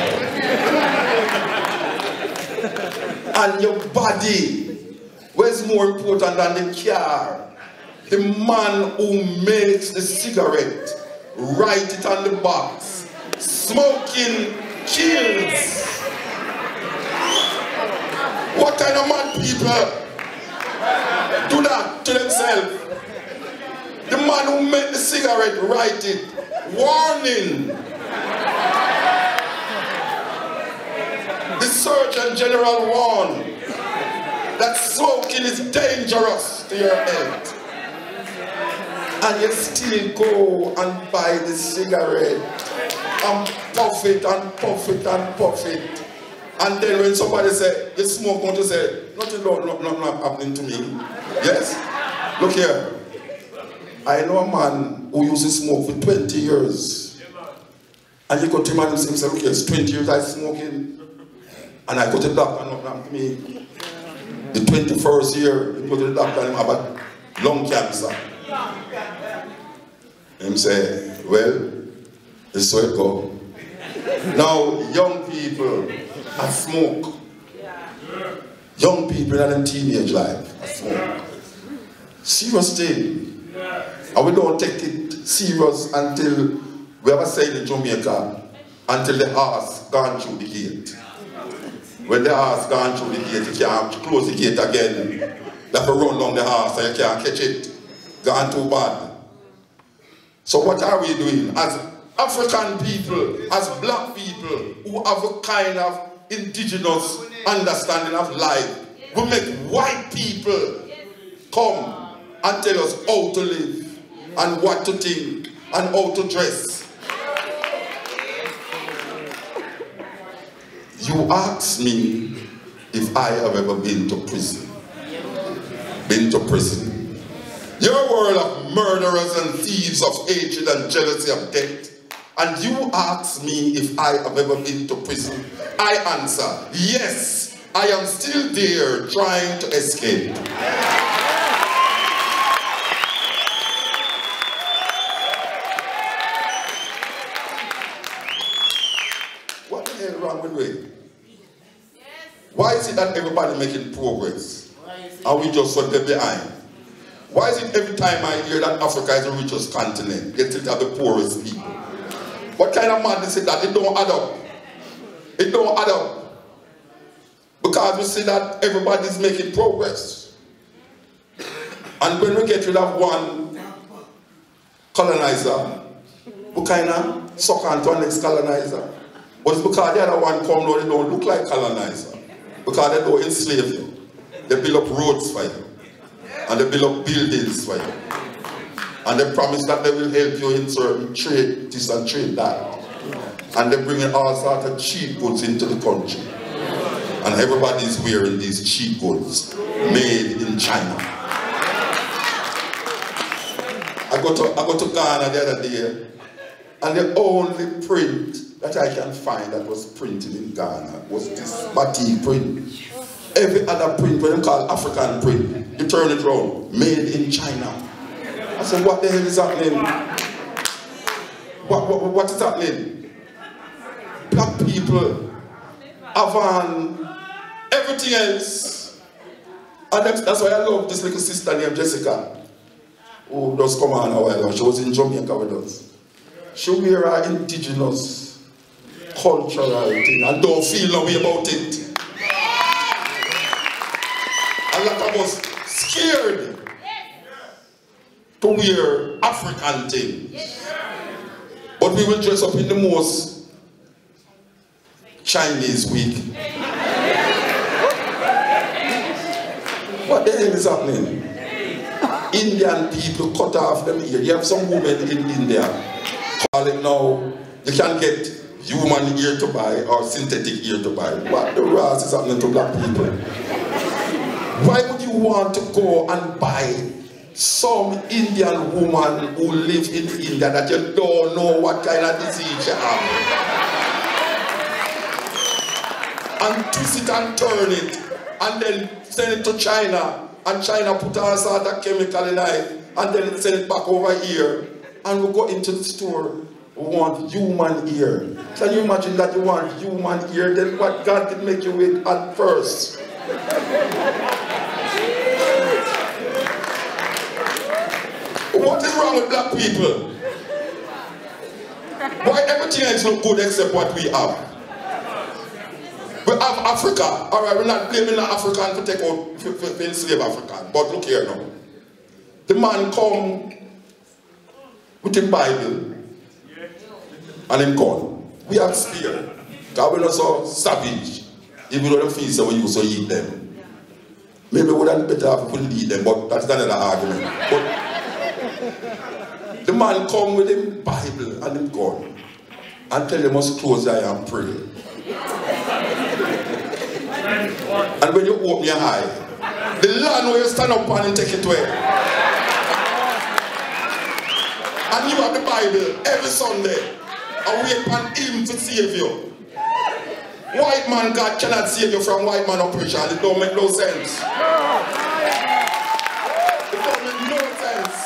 And your body, what's more important than the car? The man who makes the cigarette, write it on the box. Smoking kills. What kind of mad people do that to themselves? The man who made the cigarette write it. Warning. The Surgeon General warned that smoking is dangerous to your health. And you still go and buy the cigarette and puff it and puff it and puff it. And then when somebody say, you smoke, don't you say, nothing not happening to me. Yes? Look here. I know a man who used to smoke for 20 years. And you go to him and say, look here, it's 20 years I smoking. And I go to the doctor, nothing happened to me. The 21st year, you go to the doctor and have a lung cancer. Him say, well, this is how it go. Now, young people, I smoke. young people in their teenage life. Serious thing. And we don't take it serious until we have a saying in Jamaica, until the horse gone through the gate. When the horse gone through the gate, you can't close the gate again. You have to run down the horse and you can't catch it. Gone too bad. So what are we doing? As African people, as black people who have a kind of indigenous understanding of life, we make white people come and tell us how to live and what to think and how to dress. You ask me if I have ever been to prison. Been to prison. Your world of murderers and thieves, of hatred and jealousy of death. And you ask me if I have ever been to prison. I answer, yes, I am still there trying to escape. What the hell wrong with me? Why is it that everybody making progress and we just so behind? Why is it every time I hear that Africa is the richest continent, yet still have the poorest people? What kind of madness is that? It don't add up. It don't add up. Because we see that everybody's making progress. And when we get rid of one colonizer, we kind of suck on to our next colonizer. But it's because the other one come now, they don't look like colonizer. Because they don't enslave you. They build up roads for you. And they build up buildings for you. And they promise that they will help you in certain trade, this and trade that. And they bring in all sorts of cheap goods into the country. And everybody is wearing these cheap goods made in China. I go to Ghana the other day, and the only print that I can find that was printed in Ghana was this batik print. Every other print, what they call African print, you turn it around, made in China. I said, what the hell is happening? What is happening? Black people have everything else. And that's why I love this little sister named Jessica, who just come on a while ago. She was in Jamaica with us. She wear her indigenous cultural thing and don't feel no way about it. A lot of us scared to wear African things. But we will dress up in the most Chinese week. What the hell is happening? Indian people cut off them ear. You have some women in India call it now, you can get human ear to buy or synthetic ear to buy. What the ras is happening to black people? Why would you want to go and buy some Indian woman who lives in India that you don't know what kind of disease you have? And twist it and turn it and then send it to China, and China put all sort of chemical in it and then send it back over here, and we go into the store, we want human ear. Can you imagine that you want human ear? Then what God did make you with at first? What is wrong with black people? Why everything else look good except what we have? We have Africa. Alright, we're not blaming the African to take out, to enslave African. But look here now. The man come with the Bible and him gone. We have spear. God will not so savage. Even though the feast we used to eat them. Maybe we wouldn't better if we couldn't eat them, but that's another argument. But the man come with the Bible and him gone. And tell them must close their eye and pray. And when you open your eye, the land where you stand up on and take it away. And you have the Bible every Sunday and wait on him to save you. White man God cannot save you from white man oppression. It don't make no sense. It don't make no sense.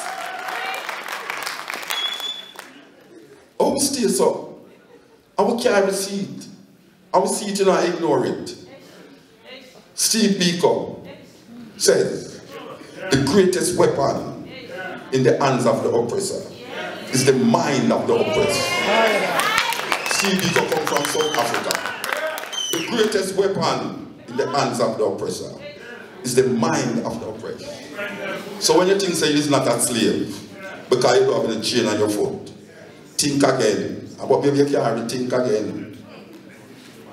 Oh, we stay so. And we can't see it. And we see it and I ignore it. Steve Biko says, the greatest weapon in the hands of the oppressor is the mind of the oppressed. Steve Biko comes from South Africa. The greatest weapon in the hands of the oppressor is the mind of the oppressed. So when you think say you're not a slave, because you don't have a chain on your foot, think again. About maybe you can't think again.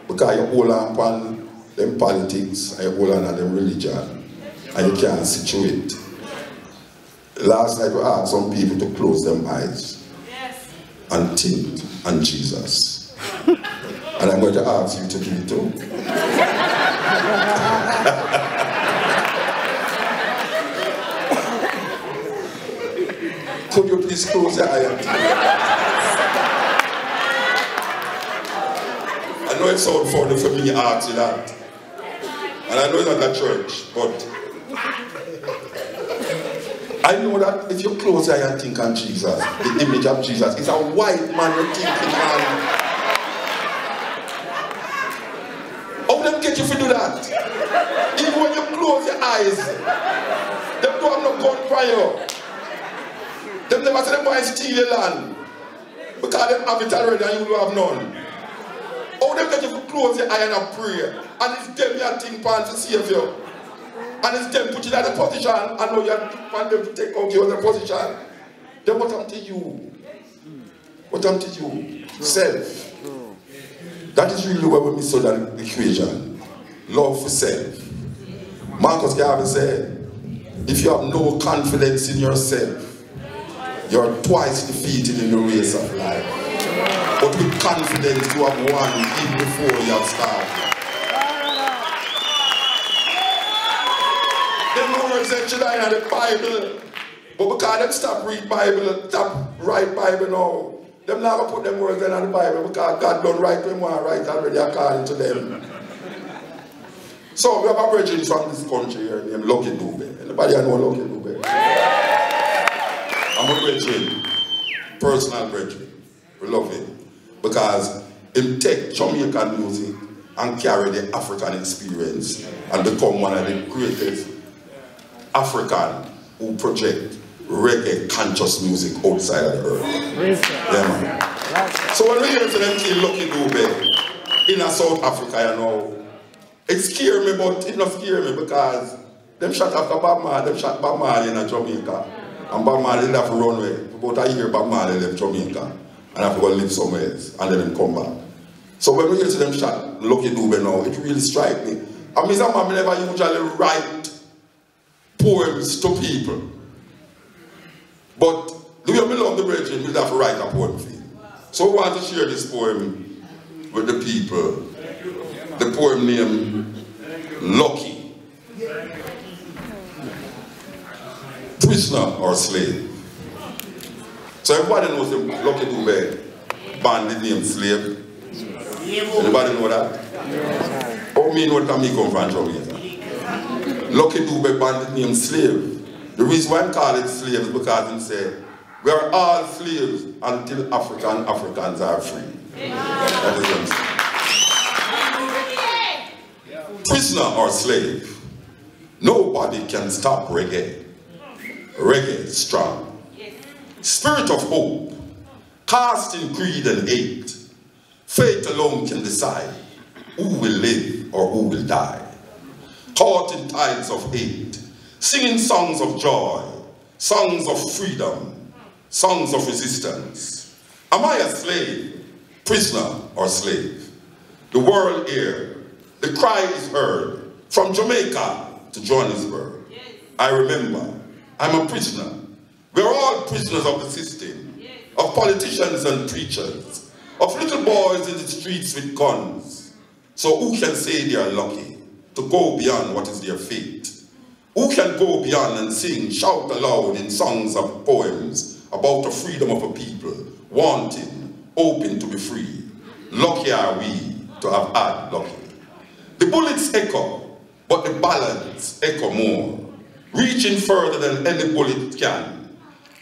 Because you hold on them politics, and you hold on them religion, and you can't situate. Last night we asked some people to close their eyes and think on Jesus. And I'm going to ask you to do it too. Could you please close your eyes? I know it sounds funny for me to ask you that. And I know it's not a church, but I know that if you close your eyes and think on Jesus, the image of Jesus is a white man you're thinking on. How them get you to do that? Even when you close your eyes, them don't have no gun prior. Them never say them boy steal your land. Because them have it already and you don't have none. How them get you to close your eye and pray? And it's them you think pan to save you. And it's them put you in the position and now you want them to take out your position. Then what happened to you? What happened to you? Self. That is really where we miss out that equation. Love for self. Marcus Garvey said, if you have no confidence in yourself, you're twice defeated in the race of life. But with confidence you have won even before you have started. The words that should I in the Bible, but because them stop read Bible, stop write Bible now. Them not going to put them words in the Bible because God don't write them want to write already according to them. So we have a virgin from this country here named Lucky Dube. Anybody know Lucky Dube? I'm a virgin, personal virgin. We love him because he take Jamaican music and carry the African experience and become one of the greatest African who project reggae conscious music outside of the earth. Yeah, man. So when we hear to them kill Lucky Dube in South Africa, you know, it scares me, but it not scare me because them shot after Bob Marley, them shot Bob Marley in Jamaica. And Bob Marley didn't have to run away. About a year Bob Marley left Jamaica and have to go live somewhere else and then come back. So when we hear to them shot Lucky Dube now, it really strikes me. And Mr. Man never usually write poems to people. But do you belong to the brethren, we have to write a poem for you. So we want to share this poem with the people. The poem named Lucky. Prisoner or slave. So everybody knows the Lucky Dube bandit named slave. Anybody know that? How me know that me come from Jamaica? Lucky Dube bandit named slave. The reason why I call it slave is because he said, we are all slaves until Africans are free. That is what I'm saying. Prisoner or slave, nobody can stop reggae. Reggae is strong. Spirit of hope, cast in greed and hate. Fate alone can decide who will live or who will die. Caught in tides of hate, singing songs of joy, songs of freedom, songs of resistance. Am I a slave, prisoner or slave? The world here, the cry is heard from Jamaica to Johannesburg. I remember, I'm a prisoner. We're all prisoners of the system, of politicians and preachers, of little boys in the streets with guns. So who can say they are lucky to go beyond what is their fate? Who can go beyond and sing, shout aloud in songs of poems about the freedom of a people, wanting, hoping to be free? Lucky are we to have had lucky. The bullets echo, but the ballads echo more, reaching further than any bullet can,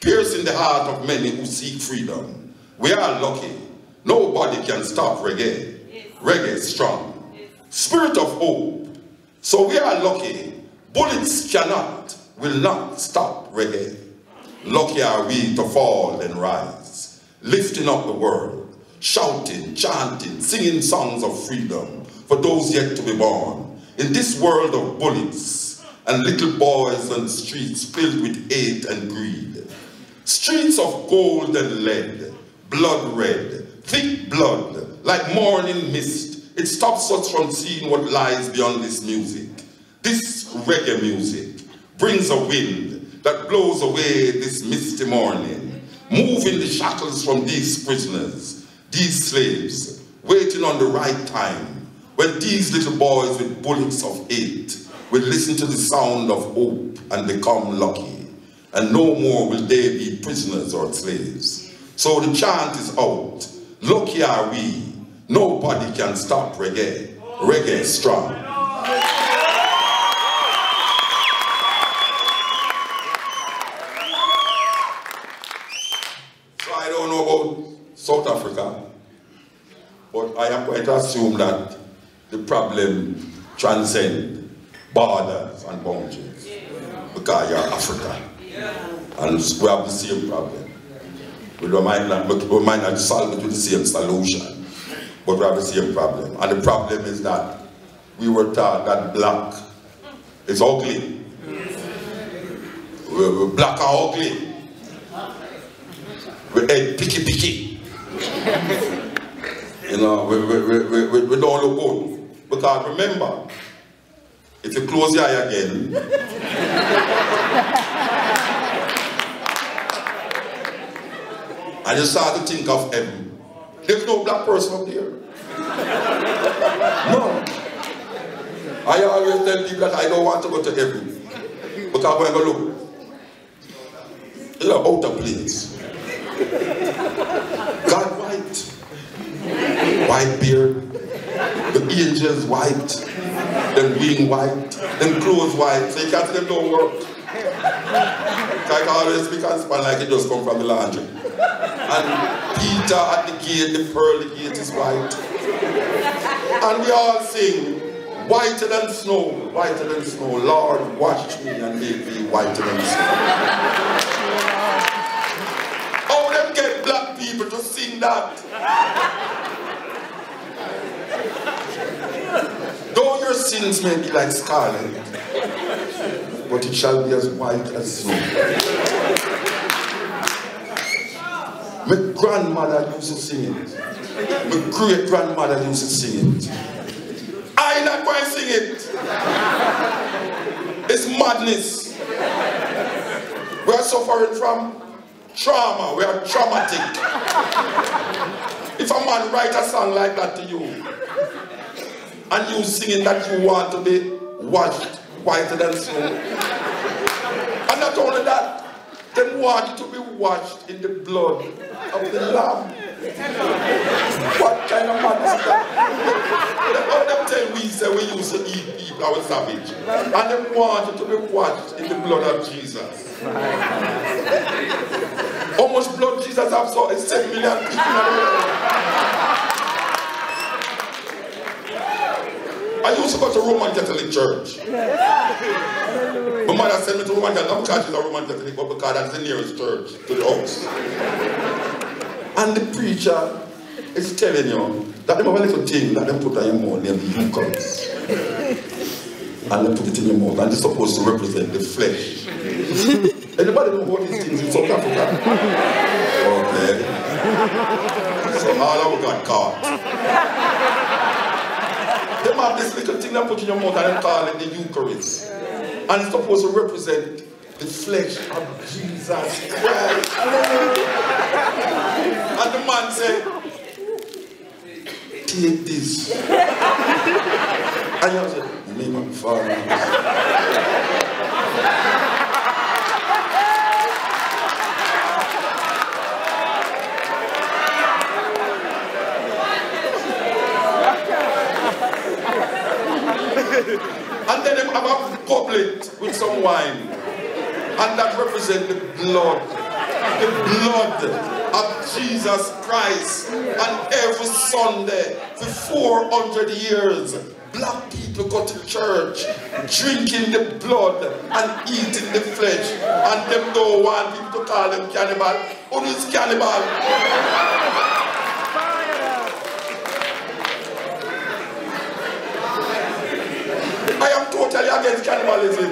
piercing the heart of many who seek freedom. We are lucky. Nobody can stop reggae. Reggae is strong. Spirit of hope, So we are lucky. Bullets cannot, will not stop reggae. Lucky are we to fall and rise, lifting up the world, shouting, chanting, singing songs of freedom for those yet to be born. In this world of bullets and little boys on streets filled with hate and greed. Streets of gold and lead, blood red, thick blood, like morning mist. It stops us from seeing what lies beyond this music. This reggae music brings a wind that blows away this misty morning, moving the shackles from these prisoners, these slaves, waiting on the right time, when these little boys with bullets of hate will listen to the sound of hope and become lucky, and no more will they be prisoners or slaves. So the chant is out, lucky are we, nobody can stop reggae, reggae strong. I don't know about South Africa, but I am going to assume that the problem transcends borders and boundaries, because you're Africa, and we have the same problem. We might not solve it with the same solution, but we have the same problem. And the problem is that we were taught that black is ugly. Black are ugly. We head picky. You know, we don't look good. Because remember, if you close your eye again, and you start to think of heaven, there's no black person up there. No. I always tell people that I don't want to go to heaven. Because when I go look, it's an outer place. God white, white beard, the angels white, them wing white, them clothes white, so you can't see them don't work. I can always speak and span like it just come from the laundry. And Peter at the gate, the pearly gate is white. And we all sing, whiter than snow, Lord, wash me and make me whiter than snow. How them get black people to sing that? Though your sins may be like scarlet, but it shall be as white as snow. My grandmother used to sing it. My great-grandmother used to sing it. I'm not going to sing it. It's madness. We are suffering from trauma. We are traumatic. If a man writes a song like that to you, and you singing that you want to be washed whiter than snow, and not only that, they want you to be washed in the blood of the Lamb. What kind of madness is that? All them tell we say we used to eat people, our savage. And they want you to be washed in the blood of Jesus. How much blood Jesus has? So it's 10 million people in the world. I used to go to Roman Catholic Church. My mother sent me to Roman Catholic, not because she's a Roman Catholic, but because that's the nearest church to the house. And the preacher is telling you that they have a little thing that they put on your mouth named Eucharist. And they put it in your mouth, and it's supposed to represent the flesh. Anybody know about these things in South Africa? Okay. So all of us got caught. They have this little thing they put in your mouth and they call it the Eucharist. And it's supposed to represent the flesh of Jesus Christ. And the man said, take this. And you said, me my father. And then they have a goblet with some wine. And that represents the blood of Jesus Christ. And every Sunday for 400 years, black people go to church, drinking the blood and eating the flesh, and them don't want people to call them cannibal. Who is cannibal? I am totally against cannibalism.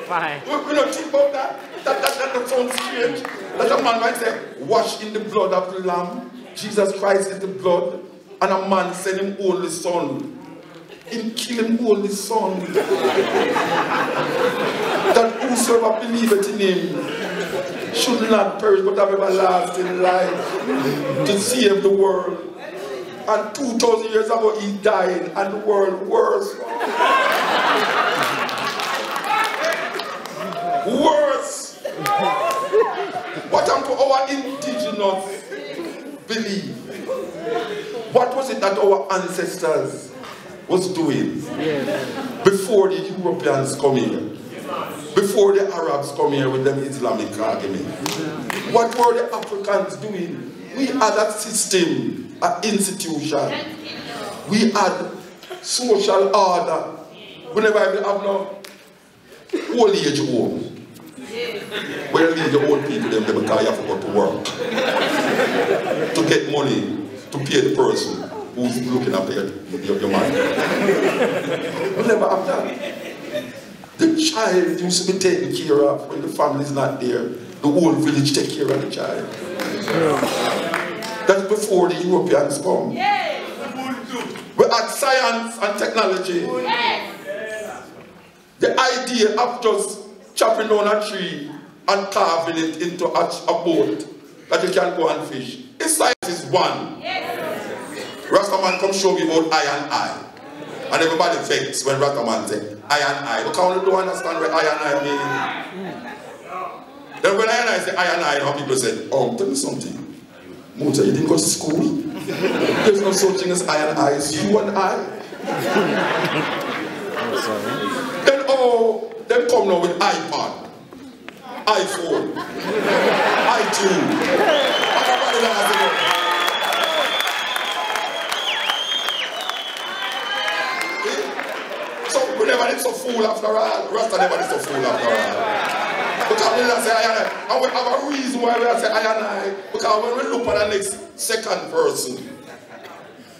Fine. We don't think about that. That sounds strange. That a man might say, wash in the blood of the Lamb. Jesus Christ is the blood. And a man send him only son. Him kill him only son. That whosoever believeth in him should not perish but have everlasting life to save the world. And 2,000 years ago he died and the world worse. Worse. What happened to our indigenous belief? What was it that our ancestors was doing before the Europeans come here? Before the Arabs come here with them Islamic argument? What were the Africans doing? We had a system, an institution. We had social order. We never have no old age home. Where leave the old people them because you have to go to work to get money to pay the person who's looking after your money. We never have that. The child used to be taken care of when the family is not there. The whole village take care of the child. That's before the Europeans come. We had science and technology. The idea of just chopping down a tree and carving it into a boat that you can go and fish. This science is one. Rastaman come show me about eye and eye. And everybody thinks when Rastaman say eye and eye. Look how you don't understand what eye and eye mean. Then when eye and eye say eye and eye, how people say, oh, tell me something. Muta, you didn't go to school? There's no such thing as eye and eye, it's you and I. Then oh, then come now with iPad, iPhone, iTunes. So we never need so fool after all. Rasta never need so fool after all. Because we say I and I, and we have a reason why we say I and I. Because when we look at the next second person,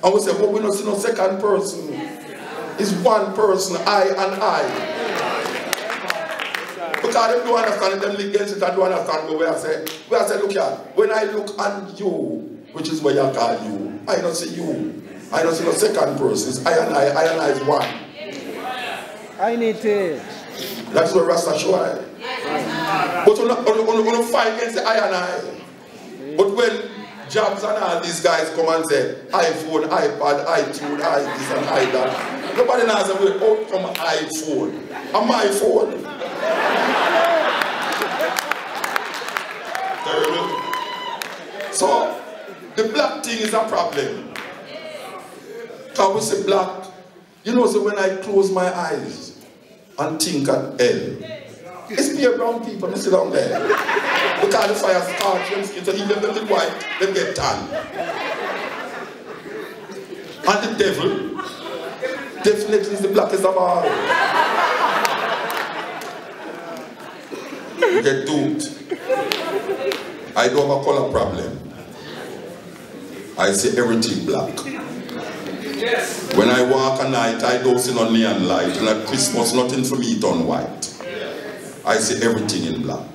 and we say, but we don't see no second person. It's one person, I and I. Because they don't understand them against it and don't understand what we say, look here, when I look at you, which is what you call you, I don't see you. I don't see no second person. It's I and I is one. I need it. That's what Rasta show. But we don't fight against the I and I. But when Jobs and all these guys come and say iPhone, iPad, iTunes, this and that, nobody knows that we're out from iPhone. I'm my phone. Terrible. So the black thing is a problem. Because we say black, you know, so when I close my eyes and think at hell, it's pure brown people who sit down there. Because the fire starts them skin, so even them the white, them get tan. And the devil definitely is the blackest of all. You get duped. I don't have a color problem. I see everything black. When I walk at night, I don't see no neon light. And at Christmas, nothing for me done white. I see everything in black.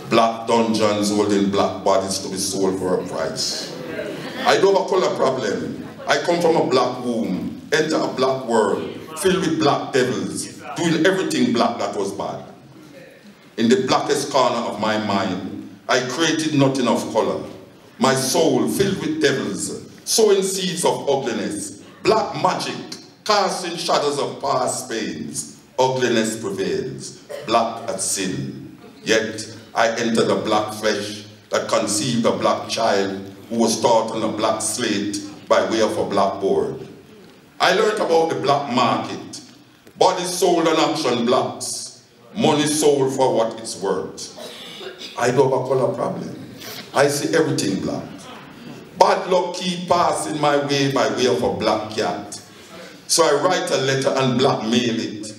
Black dungeons holding black bodies to be sold for a price. I don't have a color problem. I come from a black womb, enter a black world, filled with black devils, doing everything black that was bad. In the blackest corner of my mind, I created nothing of color. My soul filled with devils, sowing seeds of ugliness, black magic, casting shadows of past pains. Ugliness prevails, black at sin. Yet I entered a black flesh that conceived a black child who was taught on a black slate by way of a blackboard. I learned about the black market. Bodies sold on auction blocks. Money sold for what it's worth. I don't have a color problem. I see everything black. Bad luck keep passing my way by way of a black cat. So I write a letter and blackmail it.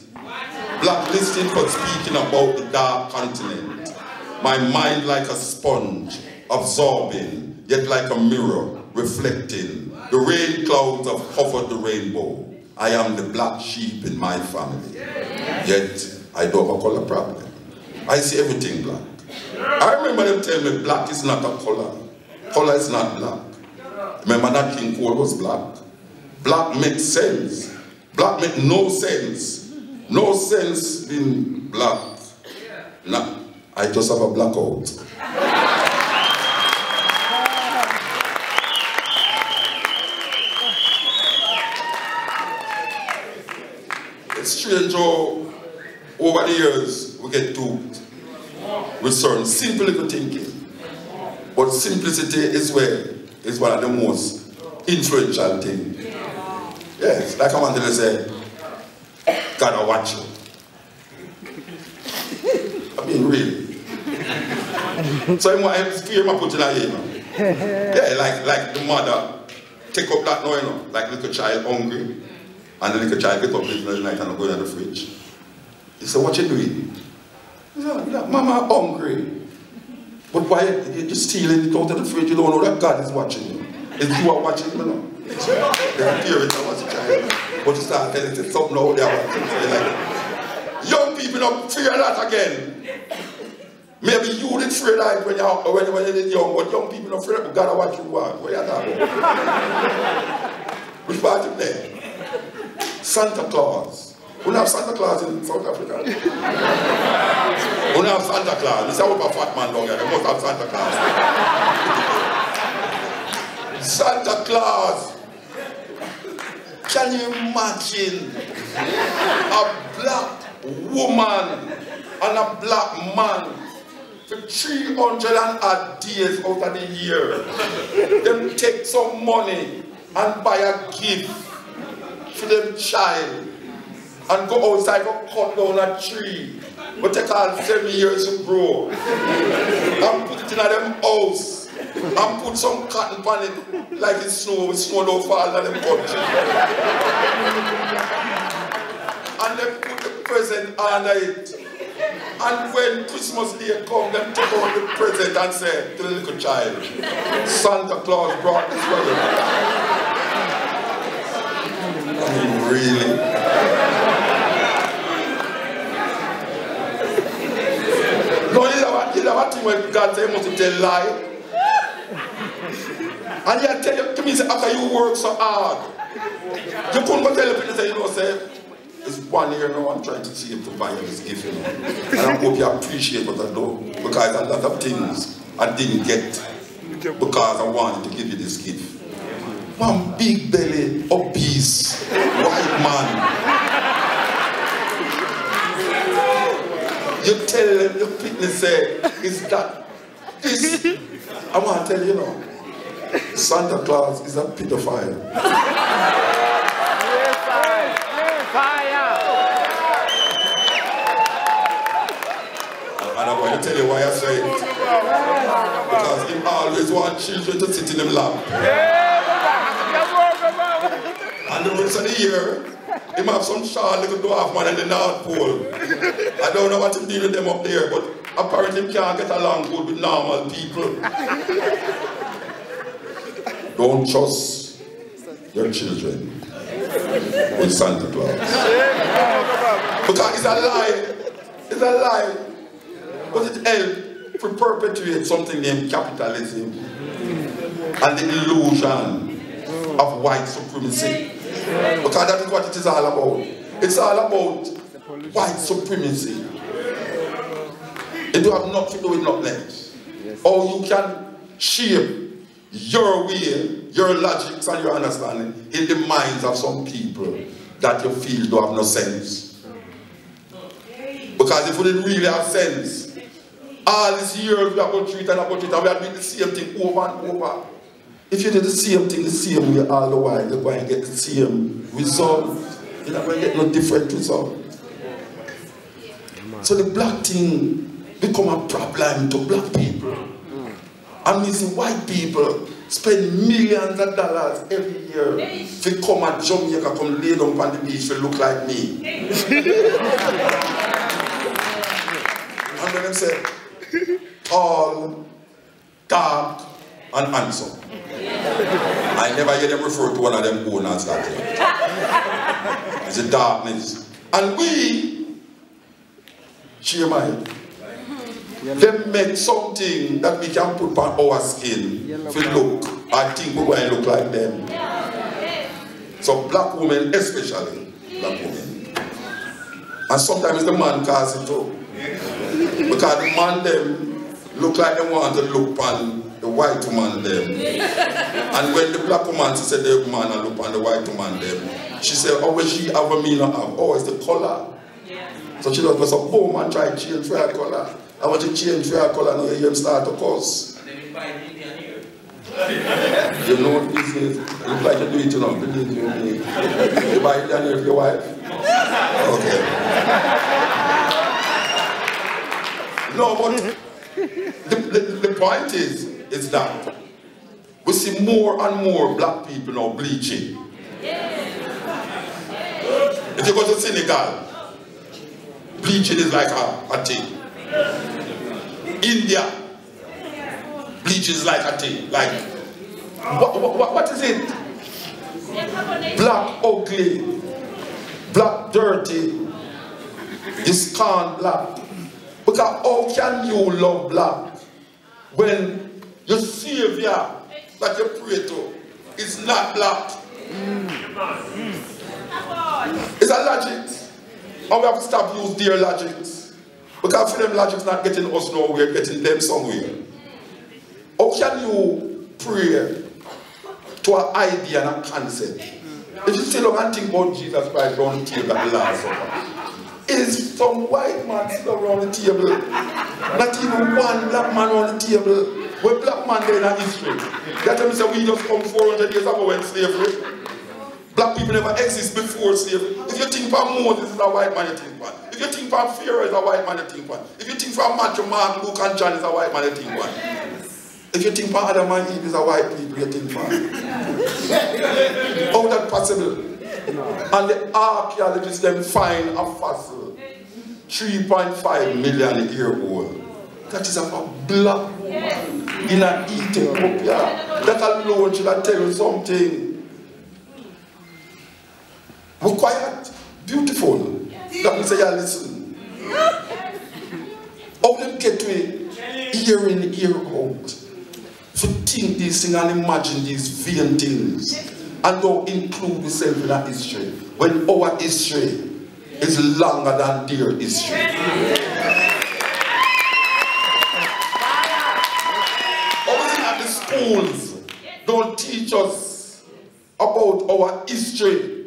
Blacklisted for speaking about the dark continent. My mind like a sponge, absorbing, yet like a mirror, reflecting. The rain clouds have covered the rainbow. I am the black sheep in my family. Yet, I don't have a color problem. I see everything black. I remember them telling me black is not a color. Color is not black. Remember that King Cole was black. Black makes sense. Black makes no sense. No sense in black. Nah, I just have a blackout. It's strange how over the years we get duped with certain simple little thinking. But simplicity is one of the most influential things. Yes, like I wanted to say, gotta watch you. I mean, really. So I'm scared I put in a ear. Yeah, like the mother take up that noise, like little child hungry. And the little child get up in the night and go in the fridge. He said, what you doing? He said, Mama, hungry. But why you stealing it out of the fridge? You don't know that God is watching you. It's you are watching you now. They're parents that was a child. But you start telling them something out there. Like, young people don't fear that again. Maybe you didn't fear that when you're young, but young people don't fear that, but God will watch you. What are you talking about? Which part is there? Santa Claus. We don't have Santa Claus in South Africa. We don't have Santa Claus. This is how a fat man down here. They must have Santa Claus. Santa Claus. Can you imagine a black woman and a black man for 300 and odd days out of the year? Them take some money and buy a gift for them child and go outside and cut down a tree but take all 7 years to grow and put it in them house and put some cotton on it like it's snow don't fall in them country and then put the present under it, and when Christmas Day come them take out the present and say to the little child, Santa Claus brought this weather. I mean, really? No, you have a thing when God says you must tell lie. And you tell you, to me, say, after you work so hard, you couldn't go tell the people, say, you know, say, it's 1 year now, I'm trying to see him to buy you this gift, you know. And I hope you appreciate what I do, because a lot of things I didn't get because I wanted to give you this gift. One big belly, obese, white man. You tell them, your fitness say, is that this? I want to tell you now, Santa Claus is a pedophile. And I'm going to tell you why I say it. Because he always wants children to sit in his lap. And the rest of the year, he have some short little dwarf man in the North Pole. I don't know what to deal with them up there, but apparently he can't get along good with normal people. Don't trust your children with Santa Claus. Because it's a lie. It's a lie. But it helps to perpetuate something named capitalism and the illusion of white supremacy. Because that is what it is all about. It's all about white supremacy. It don't have nothing to do with nothing else. Or you can shape your way, your logics and your understanding in the minds of some people that you feel don't have no sense. Because if we didn't really have sense, all these years we have about it and about it, and we have done the same thing over and over. If you did the same thing the same way all the while, you're going to get the same result. You're not going to get no different result. So the black thing become a problem to black people. And we see white people spend millions of dollars every year to come at Jamaica, come lay down on the beach to look like me. And then them say, tall, dark, and handsome. I never hear them refer to one of them owners that way. It's a darkness. And we, Chairman, they make something that we can put on our skin to look. I think we're going to look like them. So black women, especially black women. And sometimes the man causes it too. Because the man them look like they want to look on the white woman them. And when the black woman she said the man and look on the white woman them, she said, oh, will she have a meaning of? Oh, it's the color. So she does a boom and try to change for her color. I want to change for her color and you hear him start to curse. And then you buy Indian hair. You know what this is? You look like you do it, you know. Believe me. You buy Indian hair for your wife? Okay. No, but the point is that we see more and more black people now bleaching. If you go to Senegal, bleaching is like a thing. India, bleaching is like a thing. Like, what is it? Black ugly, black dirty, you scorn black. Because how can you love black when your savior that you pray to is not black? It's a logic. And we have to stop using their logics. Because for them logics not getting us nowhere, getting them somewhere. How can you pray to an idea and a concept? If you still don't think about Jesus Christ around the table at the Last Supper, is some white man still around the table? Not even one black man around the table. When black man there in history, that time say we just come 400 years ago when slavery. Black people never exist before slavery. If you think about Moses is a white man, you think one. If you think about Pharaoh is a white man, you think one. If you think about Matthew, Mark, Luke, and John is a white man, you think one. If you think about Adam and Eve is a white people, you think one. How that possible? And the archaeologists them find a fossil 3.5 million year old. That is of a black woman in an Ethiopia. That alone should tell you something. We're quiet, beautiful. That means yeah, listen. How them get to it year in, year out. To think these things and imagine these vain things. And don't include yourself in our history. When our history is longer than their history. Obviously at the schools don't teach us about our history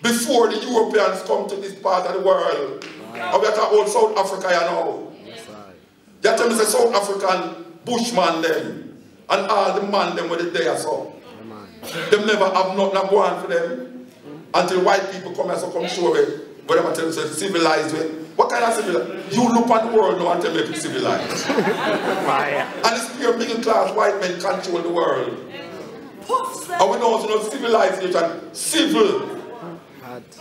before the Europeans come to this part of the world. And we are talking about South Africa, you know. They tell me the South African bushman them and all the man them were there so. Them never have nothing go on for them until white people come and so come show it. Whatever tell you civilized way. What kind of civilized? You look at the world now and tell me it's civilized. And it's pure middle class white men control the world. And we know civilization, civil.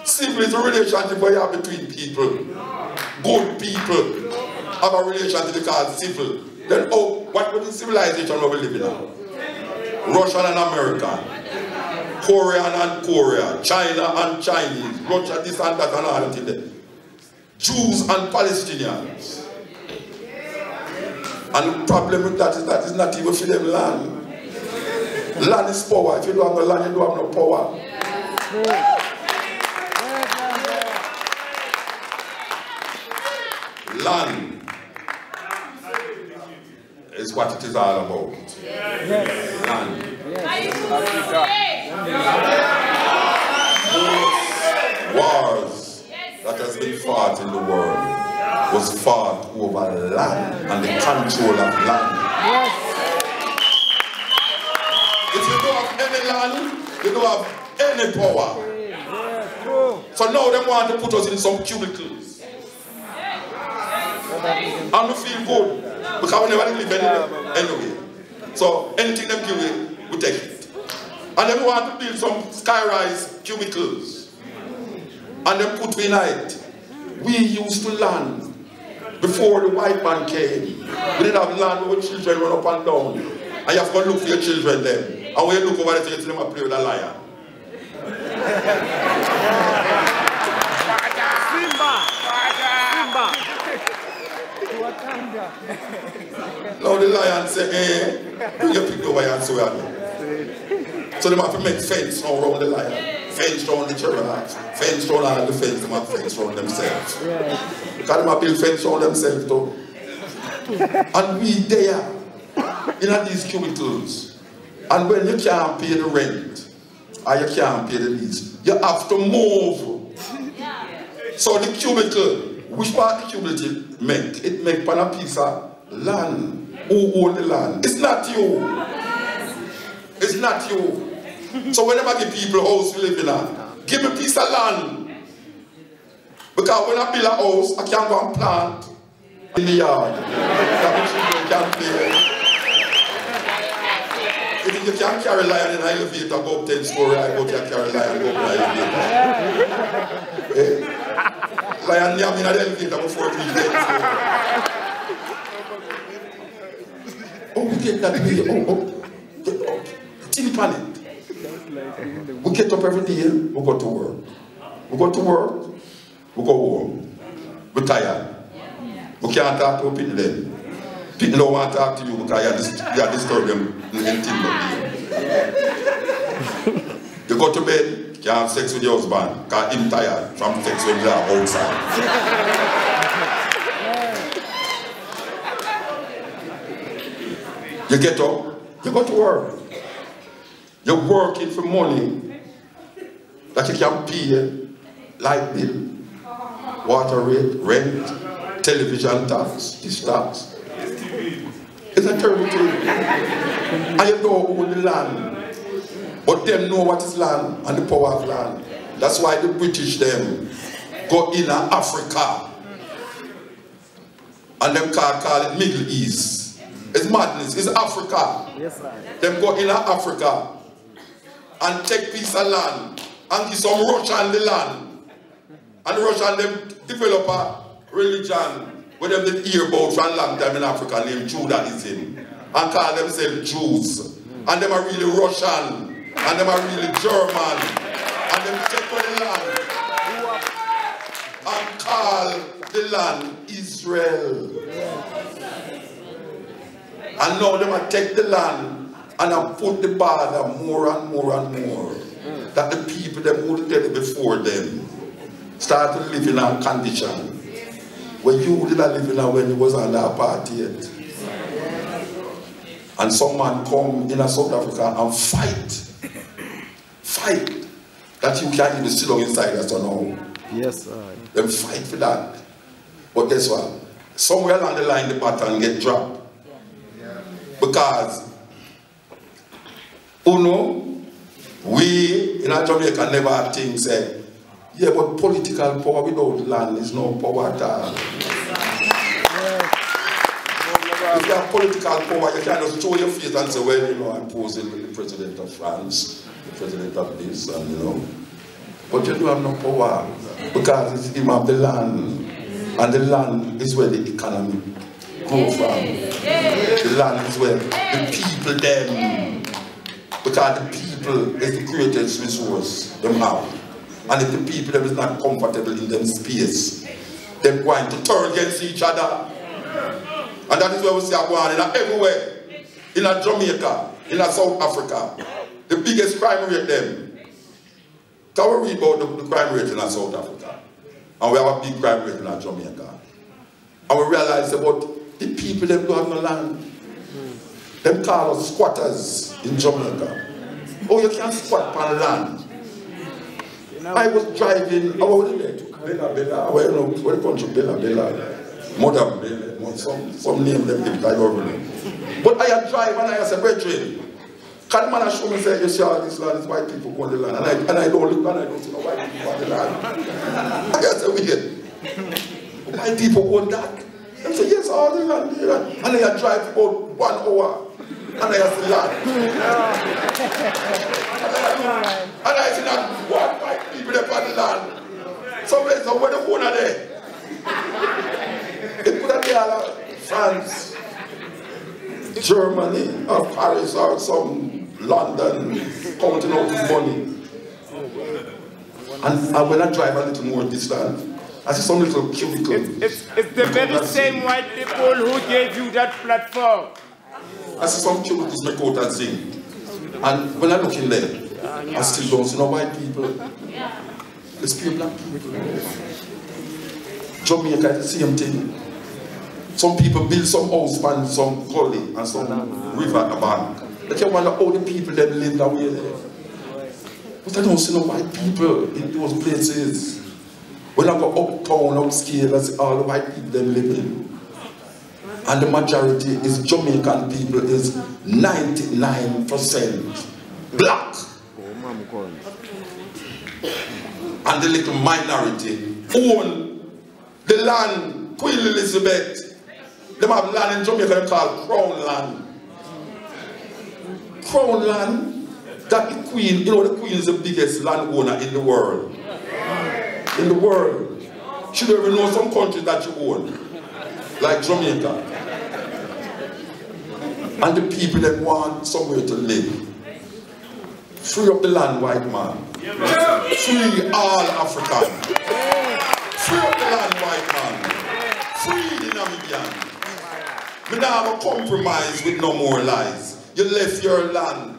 Civil is a relationship where you have between people. Good people have a relationship called civil. Then what would the civilization we live in now? Russian and American, Korean and Korea, China and Chinese, Russia this and that and all that in there. Jews and Palestinians. And the problem with that is not even for them land. Land is power. If you don't have no land, you don't have no power. Land is what it is all about. Land. Wars that has been fought in the world was fought over land and the control of land. If you don't have any land, you don't have any power. So now they want to put us in some cubicles. And we feel good because we never live anyway. So anything them give it, we take it. And then we want to build some sky-rise cubicles. And then put in it. We used to land before the white man came. We didn't have land where children run up and down. And you have to look for your children then. And when you look over there, you see them play with a lion. Now the lion say, hey, you pick the lion so we are there. So they have to make fence around the lion, fence around the giraffe, fence around all the fence, they have fence around themselves. Because they have build fence around themselves too. And we there, in these cubicles, and when you can't pay the rent, or you can't pay the lease, you have to move. So the cubicle, which part the cubicle make? It make on a piece of land. Who own the land? It's not you. It's not you. So whenever I give people a house to live in, give me a piece of land. Because when I build a house, I can't go and plant in the yard. That the children can't play. If you can't carry a lion in an elevator, go up 10 stories, I go to carry a lion, go up an elevator. Lion yam in an elevator before it reaches 10 stories. Oh, we get that way. Oh. Think on it. We get up every day, we go to work. We go to work, we go home. We're tired. We can't talk to people then. People don't want to talk to you because you are disturbing them in the You go to bed, you can't have sex with your husband because he's tired from sex when you are outside. You get up, you go to work. You're working for money that you can pay, light bill, water rate, rent, television tax, this tax. It's a terrible thing. And you don't own the land. But them know what is land and the power of land. That's why the British them go in Africa. And them call it Middle East. It's madness. It's Africa. Yes, sir. Them go in Africa and take piece of land and give some Russian the land. And Russian them develop a religion where them did hear about for a long time in Africa named Judaism and call themselves Jews. And them are really Russian and them are really German. And them take the land and call the land Israel. And now they might take the land and put the border more and more and more. That the people that would get it before them start to live in a condition where you did not live in when you was under apartheid. And some man come in South Africa and fight that you can't even sit down inside us or no. Yes, sir. Them fight for that. But guess what? Somewhere along the line the pattern get dropped. Because, we in Jamaica never have things say, yeah, but political power without land is no power at all. If you have political power, you can just show your face and say, well, I'm posing with the president of France, the president of this, and But you don't have no power because it's him of the land. And the land is where the economy grow from. The land is where the people them, because the people is the greatest resource them have. And if the people them is not comfortable in them space, they're going to turn against each other. And that is where we see going in everywhere. In Jamaica, in South Africa, the biggest crime rate them. Can we read about the crime rate in South Africa? And we have a big crime rate in Jamaica. And we realize about the people them don't have no land. Them call us squatters in Jamaica. Oh, you can't squat on land. I was driving, I was there. Bella, where the country Bella. Mother Bella, some name them people I don't know. But I had drive and I said, brethren, can the man show me say, you see all this land is white people own the land. And I don't look and I don't see no white people own the land. I said, weird. White people own that. They say, yes, all the land. And I had drive about 1 hour. And I see land. And I see that one white people there on the land. Somewhere where the owner there. They could have been France, Germany, or Paris, or some London counting out his money. And when I drive a little more distant, I see some little cubicle. It's the very same white people who gave you that platform. I see some cubicles make out and sing. And when I look in there, I still don't see no white people. It's pure black people. Jamaica is the same thing. Some people build some house and some gully and some river at the bank. But you wonder how the people that live that way there. But I don't see no white people in those places. When I go uptown, upscale, I see all the white people that live in. And the majority is Jamaican people is 99% black. And the little minority own the land, Queen Elizabeth. They have land in Jamaica called Crown Land. Crown Land, that the Queen, you know the Queen is the biggest landowner in the world. In the world. Should ever know some countries that you own, like Jamaica. And the people that want somewhere to live. Free up the land, white man. Free all Africans. Free up the land, white man. Free the Namibian. We don't have a compromise with no more lies. You left your land,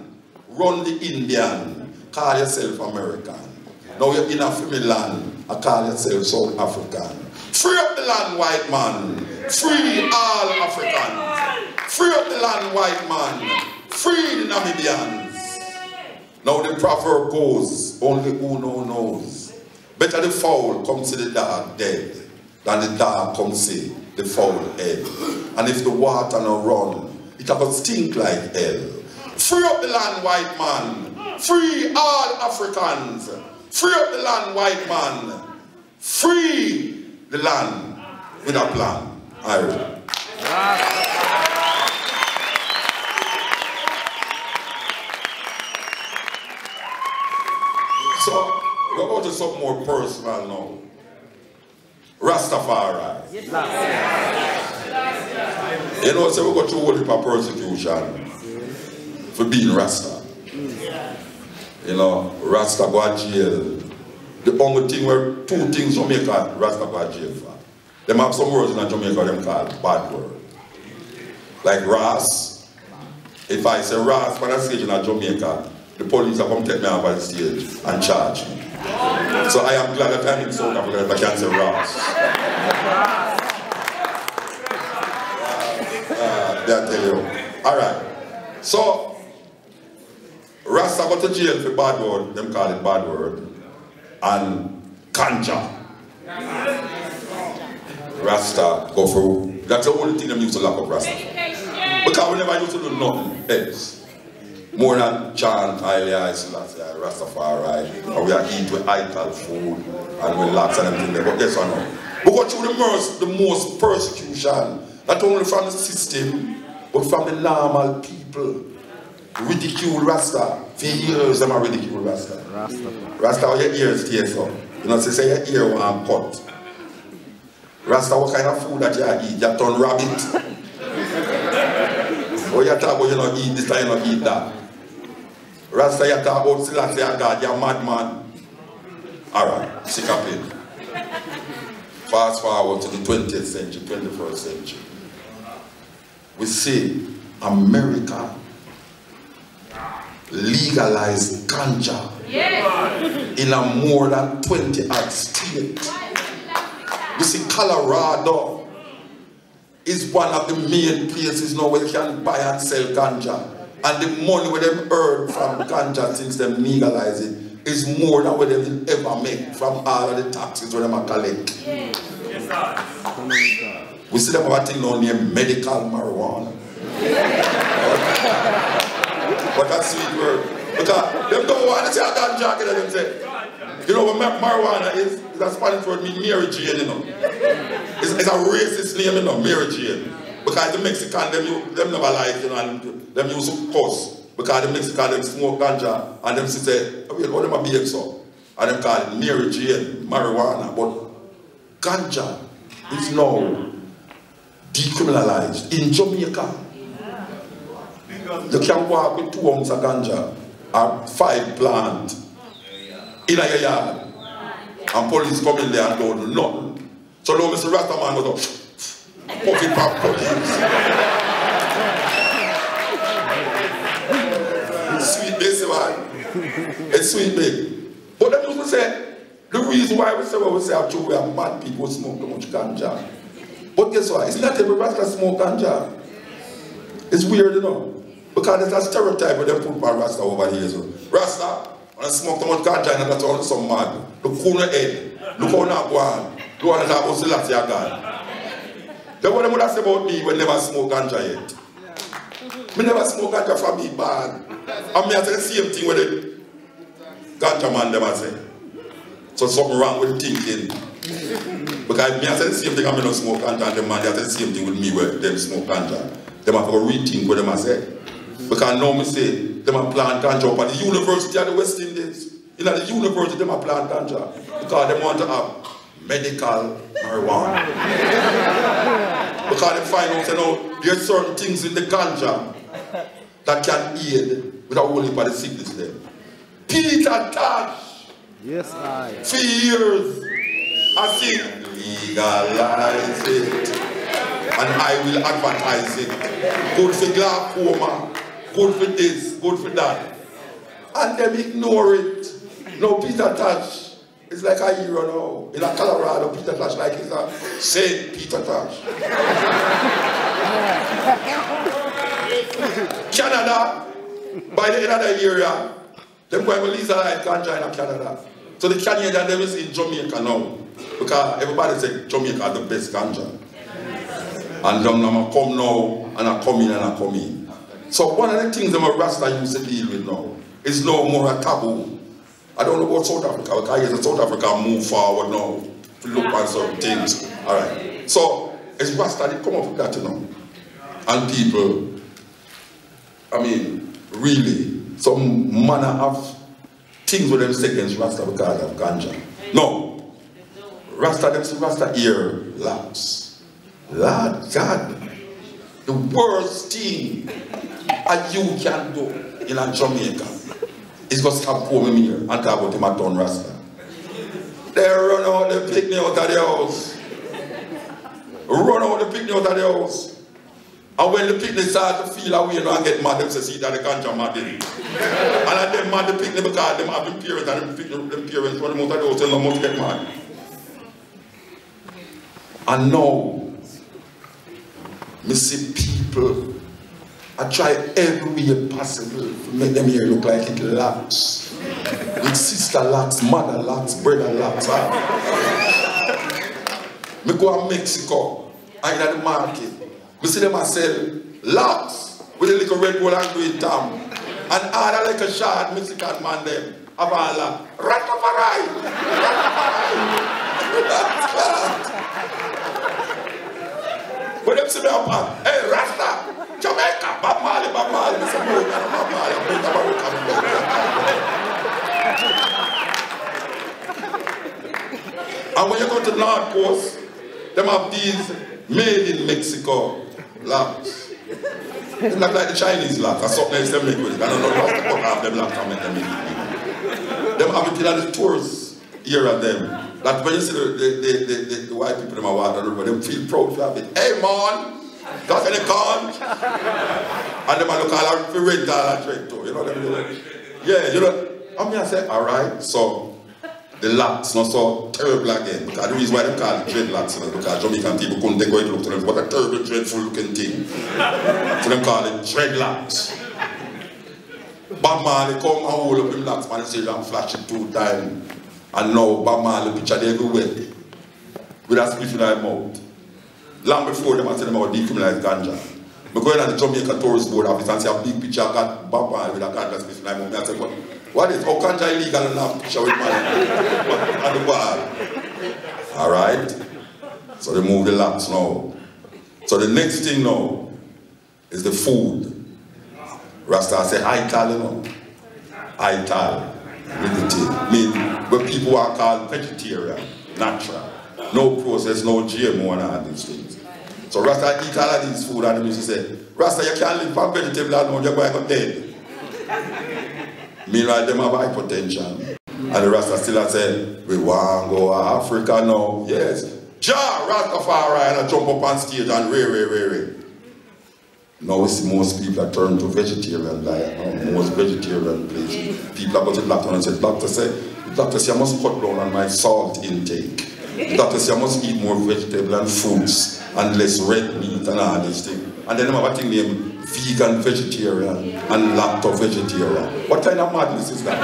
run the Indian, call yourself American. Now you're in a family land, I call yourself South African. Free up the land, white man. Free all Africans. Free up the land, white man. Free the Namibians. Now the proverb goes, only who knows. Better the fowl come to the dog dead than the dog come see the fowl head. And if the water no run, it will stink like hell. Free up the land, white man. Free all Africans. Free up the land, white man. Free the land with a plan. Ireland. So, we're going to something more personal now. RasTafari. You know, so we got to hold for persecution for being Rasta. You know, Rasta go to jail. The only thing where two things Jamaica Rasta go to jail for. Them have some words in Jamaica them called bad word. Like Ras. If I say Ras for the stage in Jamaica, the police will come take me off the stage and charge me. So I am glad that I'm in South Africa that I can say Ras. I tell you. Alright. So Rasta go to jail for bad word, them call it bad word. And ganja. Rasta go for, that's the only thing them used to lock up Rasta. Because we never used to do nothing else. More than chant, RasTafari, or we are eat with idle food, and we lots and everything there. But guess what now? We go through the most persecution, not only from the system, but from the normal people. Ridicule Rasta. For years, them are ridicule Rasta. Rasta, your ears tear so. You know, say your ear want cut. Rasta, what kind of food that you eat? You turn rabbit. Or you talk about you don't eat this time, you don't eat that. Rasta, you talk about Selassie and God, you're a madman. Alright, sick of it. Fast forward to the 20th century, 21st century. We see America legalized ganja in a more than 20 odd states. You see, Colorado is one of the main places now where you can buy and sell ganja. And the money where them earn from ganja since them legalize it is more than what they will ever make from all of the taxes where them collect. We see them have a thing now named medical marijuana. But that's sweet word. Because them don't want to say a ganja, them say. You know what marijuana is? It's a Spanish word means Mary Jane, you know. It's a racist name, you know, Mary Jane. Because the Mexican, them never like, you know, and them use to cuss because the Mexicans them smoke ganja and them say, wait, what them a behave so? And them call it Mary Jane, marijuana. But ganja is now decriminalized in Jamaica. You can walk with 2 ounces of ganja or 5 plants in a yard. And police come in there and don't do nothing. So now Mr. Rastaman goes up, puff it back, puff it. It's sweet, this one. It's sweet, baby. But then you say, the reason why we say what we say, actually, we are mad people who smoke too much ganja. But guess what? It's not every Rasta smoke ganja. It's weird, you know. Because there's a stereotype where they put my Rasta over here. So, Rasta, when I smoke too much ganja, and that's all some mad. Look on the head. Look how now go on. Look how now goes the last year gone. Then what they would have said about me when never smoke ganja yet. Me never smoke ganja for me bad. And me I say the same thing with the ganja man them I say. So something wrong with thinking. Because me I say the same thing and me don't smoke ganja and the man they say the same thing with me where them smoke ganja. Them have to rethink what them I say. Because now me say them a plant ganja up at the University of the West Indies. In the university them a plant ganja. Because they want to have medical marijuana. Because they find out, you know, there are certain things in the ganja that can aid with a whole heap of the sickness there. Peter Tosh. Yes, I. For years, I said, legalize it. And I will advertise it. Good for glaucoma, good for this, good for that. And them ignore it. No, Peter Tosh. It's like a hero now. In a Colorado, Peter Tosh like he's a Saint Peter Tosh. Canada, by the end of the area, them going to legalize ganja in Canada. So the Canadian them is in Jamaica now. Because everybody say Jamaica is the best ganja. And them now come now, and I come in and I come in. So one of the things that my Rasta used to deal with now is no more a taboo. I don't know about South Africa, because South Africa move forward now to look at certain things. Alright. So it's Rasta that come up with that, you know. And people, I mean, really, some manner of things with them say against Rasta because of ganja. No. Rasta, them say Rasta ear lapse. Lord God, the worst thing a you can do in a Jamaica is just have come in here and talk about him at Don Rasta. They run out the picnic out of the house. Run out the picnic out of the house. And when the picnic start to feel away and get mad, them say, see that the ganja mad in. And them mad the picnic because them have them parents and them parents run them out of the house and they must get mad. And now, me see people, I try every way possible to make them here look like it lacks. With sister lacks, mother lacks, brother lacks. Me go to Mexico, I in the market. Me see them a sell locks with a little red gold and green tam. And all like a short Mexican man them. Have a lock. RasTafari! When them see me up, hey Rasta, Jamaica, Bob Marley, Mr. Bob Marley, And when you go to the North Coast, them have these made in Mexico locks. They look like the Chinese locks, or something else they make with it. I don't know what to have them locks and make them in. Them have it in the tourists here and them. That when you see the white people in my water, they feel proud to have it. Hey man, got any corn? And them look all for rental and trade too. You know what I mean? Yeah, you know. I mean I say, alright, so the locks not so terrible again. Because the reason why they call it dreadlocks, you know, because Jamaican people couldn't take away to look to them. What a terrible, dreadful looking thing. So them call it dreadlocks. Bob Marley come and hold up them locks on the stage and flash it 2 times. And now Bob Marley picture they everywhere with a split in their mouth. Long before them I tell them about decriminalized ganja. We go in at the Jamaica Tourist Board office and see a big picture got Bob Marley with a ganja split in their mouth. I say, what is how ganja illegal and have a picture with Marley on the bar? Alright? So they move the locks now. So the next thing now is the food. Rasta say ital, you know. Ital. Mean where people are called vegetarian, natural. No process, no GMO and all these things. So Rasta eat all of these food and the music say, Rasta, you can't live on vegetable alone, you're going to go dead. Meanwhile, them have hypertension. And the Rasta still say, we want to go to Africa now. Yes. Ja, RasTafari, and I jump up on stage and ray. Now we see most people that turn to vegetarian diet, most vegetarian places. People are going to the doctor and say, doctor say, I must cut down on my salt intake. The doctor say, I must eat more vegetable and fruits and less red meat and all these things. And then I have a thing named vegan vegetarian and lacto-vegetarian. What kind of madness is that?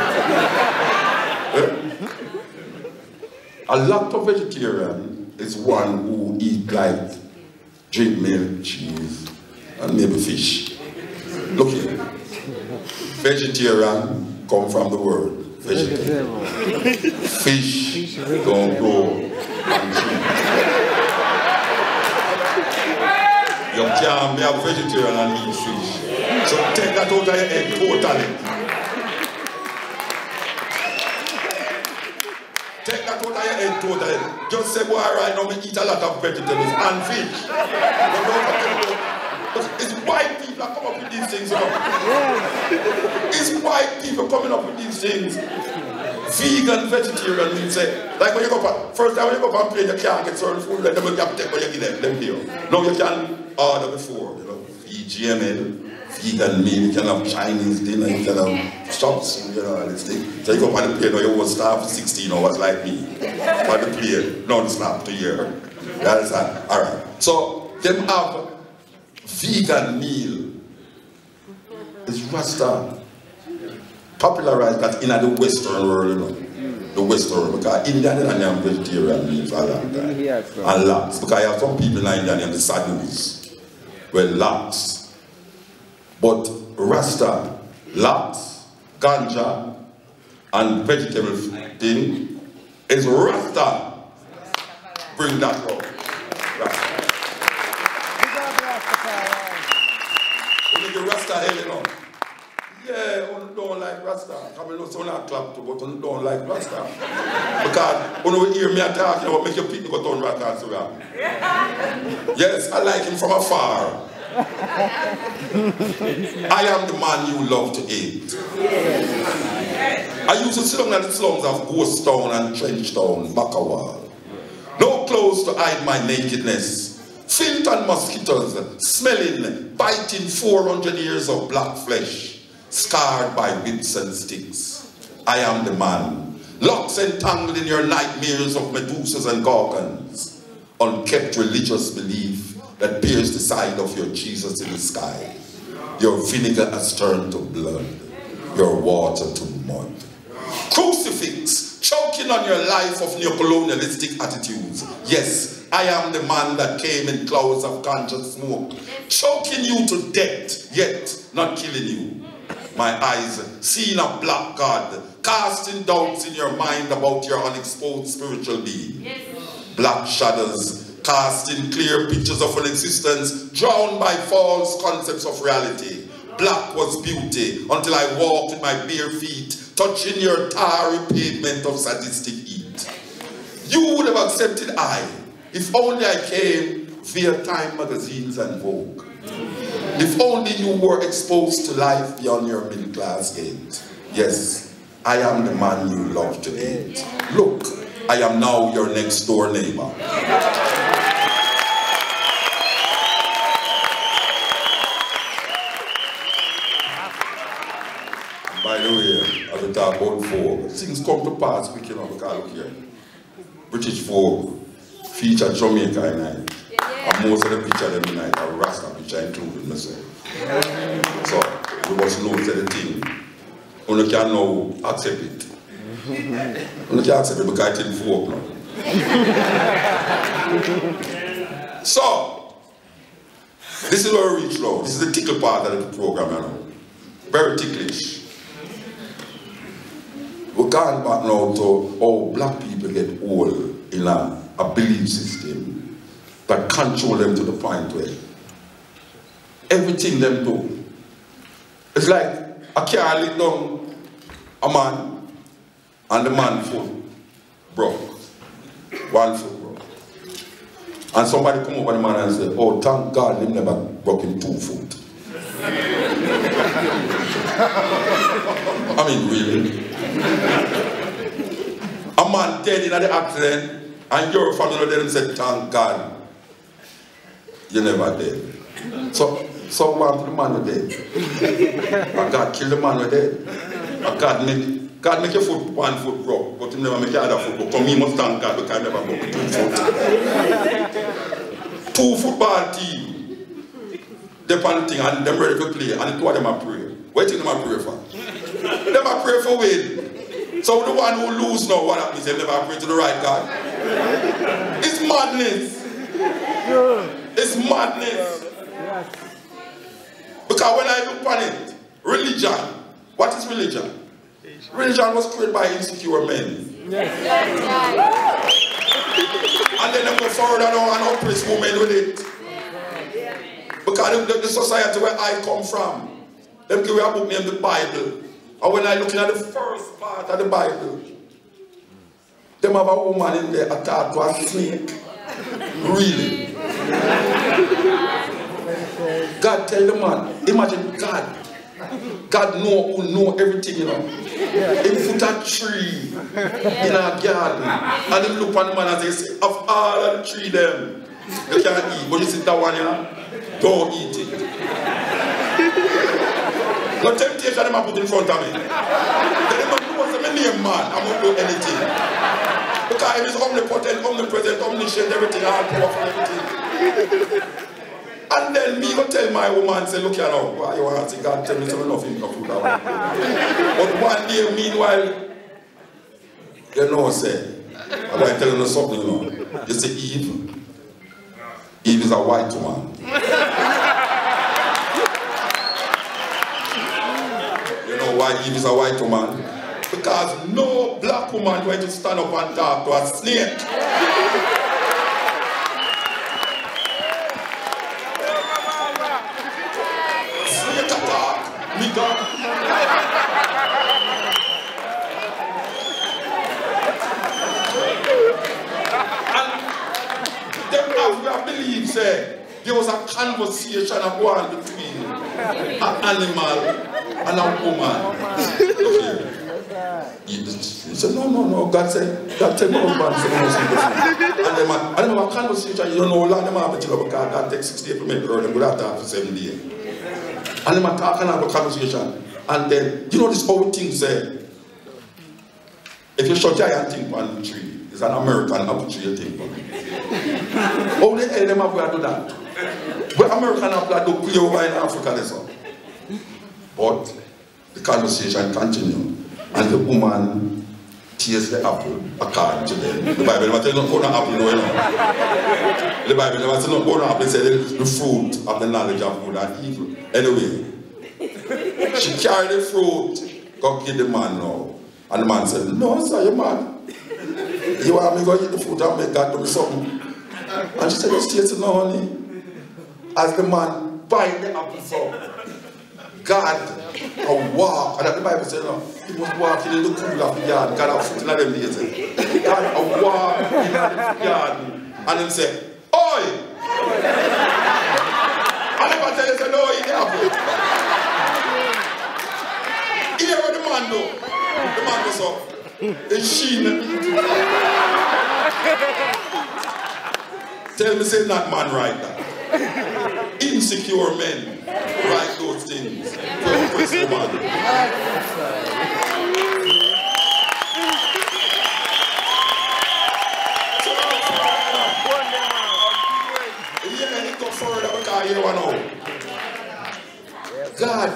A lacto-vegetarian is one who eat like drink milk, cheese, and maybe fish. Look here. Vegetarian come from the word vegetarian. Fish don't grow on trees. You can't be a vegetarian and eat fish. So take that out of your head totally. Take that out of your head totally. Just say, boy, right now, we eat a lot of vegetables and fish. It's white people that come up with these things, you know. It's white people coming up with these things. Vegan, vegetarian means say, like when you go up, first time when you go up and play, you can't get certain food, let them have to take what you give them here. Now you can order before, you know, VGML, vegan meal, you can have Chinese dinner, you can have shops, you know, all this thing. So you go up on the plane, now you won't starve for 16 hours like me. On the plane, no, it's not to hear. You understand? Alright. So, them have vegan meal. It's Rasta popularized that in the Western world, you know. The Western world. Because India didn't have vegetarian meal for a long time. And lots. Because I have some people in India named the sadhus. Well, lots. But Rasta, lots, ganja, and vegetable thing is Rasta. Bring that up. Rasta. Rasta hell, you know. Yeah, you don't like Rasta. I mean, it's not clap to, but you don't like Rasta. Because when you hear me talking about make your people go down Rasta. Yes, I like him from afar. I am the man you love to hate. I used to sit down in the slums of Ghost Town and Trench Town, Bakawal. No clothes to hide my nakedness. Filth and mosquitoes, smelling, biting 400 years of black flesh, scarred by whips and sticks. I am the man, locks entangled in your nightmares of Medusas and Gorgons, unkept religious belief that bears the side of your Jesus in the sky. Your vinegar has turned to blood, your water to mud. Crucifix, choking on your life of neocolonialistic attitudes. Yes, I am the man that came in clouds of conscious smoke, choking you to death, yet not killing you. My eyes seeing a black God, casting doubts in your mind about your unexposed spiritual being. Black shadows, casting clear pictures of an existence drowned by false concepts of reality. Black was beauty until I walked with my bare feet, touching your tarry pavement of sadistic heat. You would have accepted I, if only I came via Time magazines and Vogue. If only you were exposed to life beyond your middle class gate. Yes, I am the man you love to hate. Look, I am now your next door neighbor. By the way, as we talk about Vogue, things come to pass quick, you know, because look here. British Vogue feature Jamaica in it. And most of the pictures them in it are Rasta picture included myself. So we must know the thing. You can now accept it. You can accept it because it's in Vogue now. So this is where we reach now. This is the tickle part of the program now. Very ticklish. We can't back now to how black people get old in a belief system that control them to the point where everything them do, It's like a car lit down a man and the man foot broke. One foot broke. And somebody come over the man and say, oh, thank God he never broke him 2 foot. I mean, really? A man dead in the accident and your family then said, thank God you never dead. So one to the man who dead. And God killed the man who dead. And God make your foot 1 foot broke, but he never make your other foot broke. Come, he must thank God because he never broke 2 foot. 2 football team. They pan thing and them ready to play, and the two of them are pray. What do you think them are pray for? Them are pray for win. So the one who lose now, what happens? They never pray to the right God. It's madness. It's madness. Because when I look on it, religion, what is religion? Religion was created by insecure men. And then they go further now and oppress women with it. Because the society where I come from, them give me a book named the Bible. And when I look at the first part of the Bible, them have a woman in there attached to a snake. Really? God tell the man, imagine God know everything, you know. He put a tree in a garden. And he look at the man and say, of all of the tree them, you can't eat. But you see that one, you know, don't eat it. No temptation them I put in front of me. They don't know what's my name, man. I won't do anything. Because it is omnipotent, omnipresent, omniscient, everything, all powerful, everything. And then me go tell my woman, say, look here now, why you want to say, God tell me something nothing to food that one. But one day, meanwhile, you know, say, I'm going to tell you something, you know. You say Eve. Eve is a white woman. You know why Eve is a white woman? Because no black woman going to stand up and talk to a snake. Snake attack, nigga. I believe, say, there was a conversation going between an animal and a woman. Okay. He said, no, God said, no man, and then I have a conversation, you don't know how long them have to because God takes 6 days to make the them go after after 7 days. And then I talk and have a conversation. And then, you know this whole thing say, if you shut giant thing on the tree, it's an American apple tree thing. How the hell them have to do that? Where American apple do play over in Africa, that's all. But the conversation continued, and the woman tears the apple according to them. The Bible never tells no apple, no, you know. The Bible never tells no apple, it says the fruit of the knowledge of good and evil. Anyway, she carried the fruit, go give the man now. And the man said, no, sir, you're mad. You want me to go eat the fruit and make God do me something? And she said, just taste it now, honey. As the man bite the apple so, God a walk, and the Bible said, no, he was walking in the cool of the garden. God a foot in them days. God a walk in the garden. And he said, oi! I never tell you, say, no, eat the apple. Hear what the man do. The man goes up. It's she. Tell me, say not man right now. Insecure men write those things. Oppress woman. Yeah, he go further because you know. God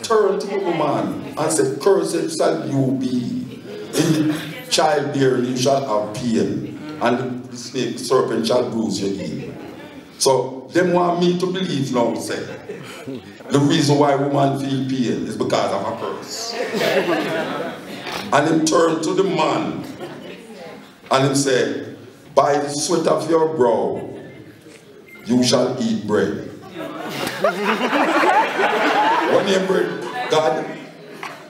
turned to the woman and said, cursed shall you be. In childbearing you shall have pain, and the snake, serpent shall bruise your heel. So, them want me to believe now, say, the reason why women feel pain is because of a curse. And him turned to the man, and him said, by the sweat of your brow, you shall eat bread. What name bread? God.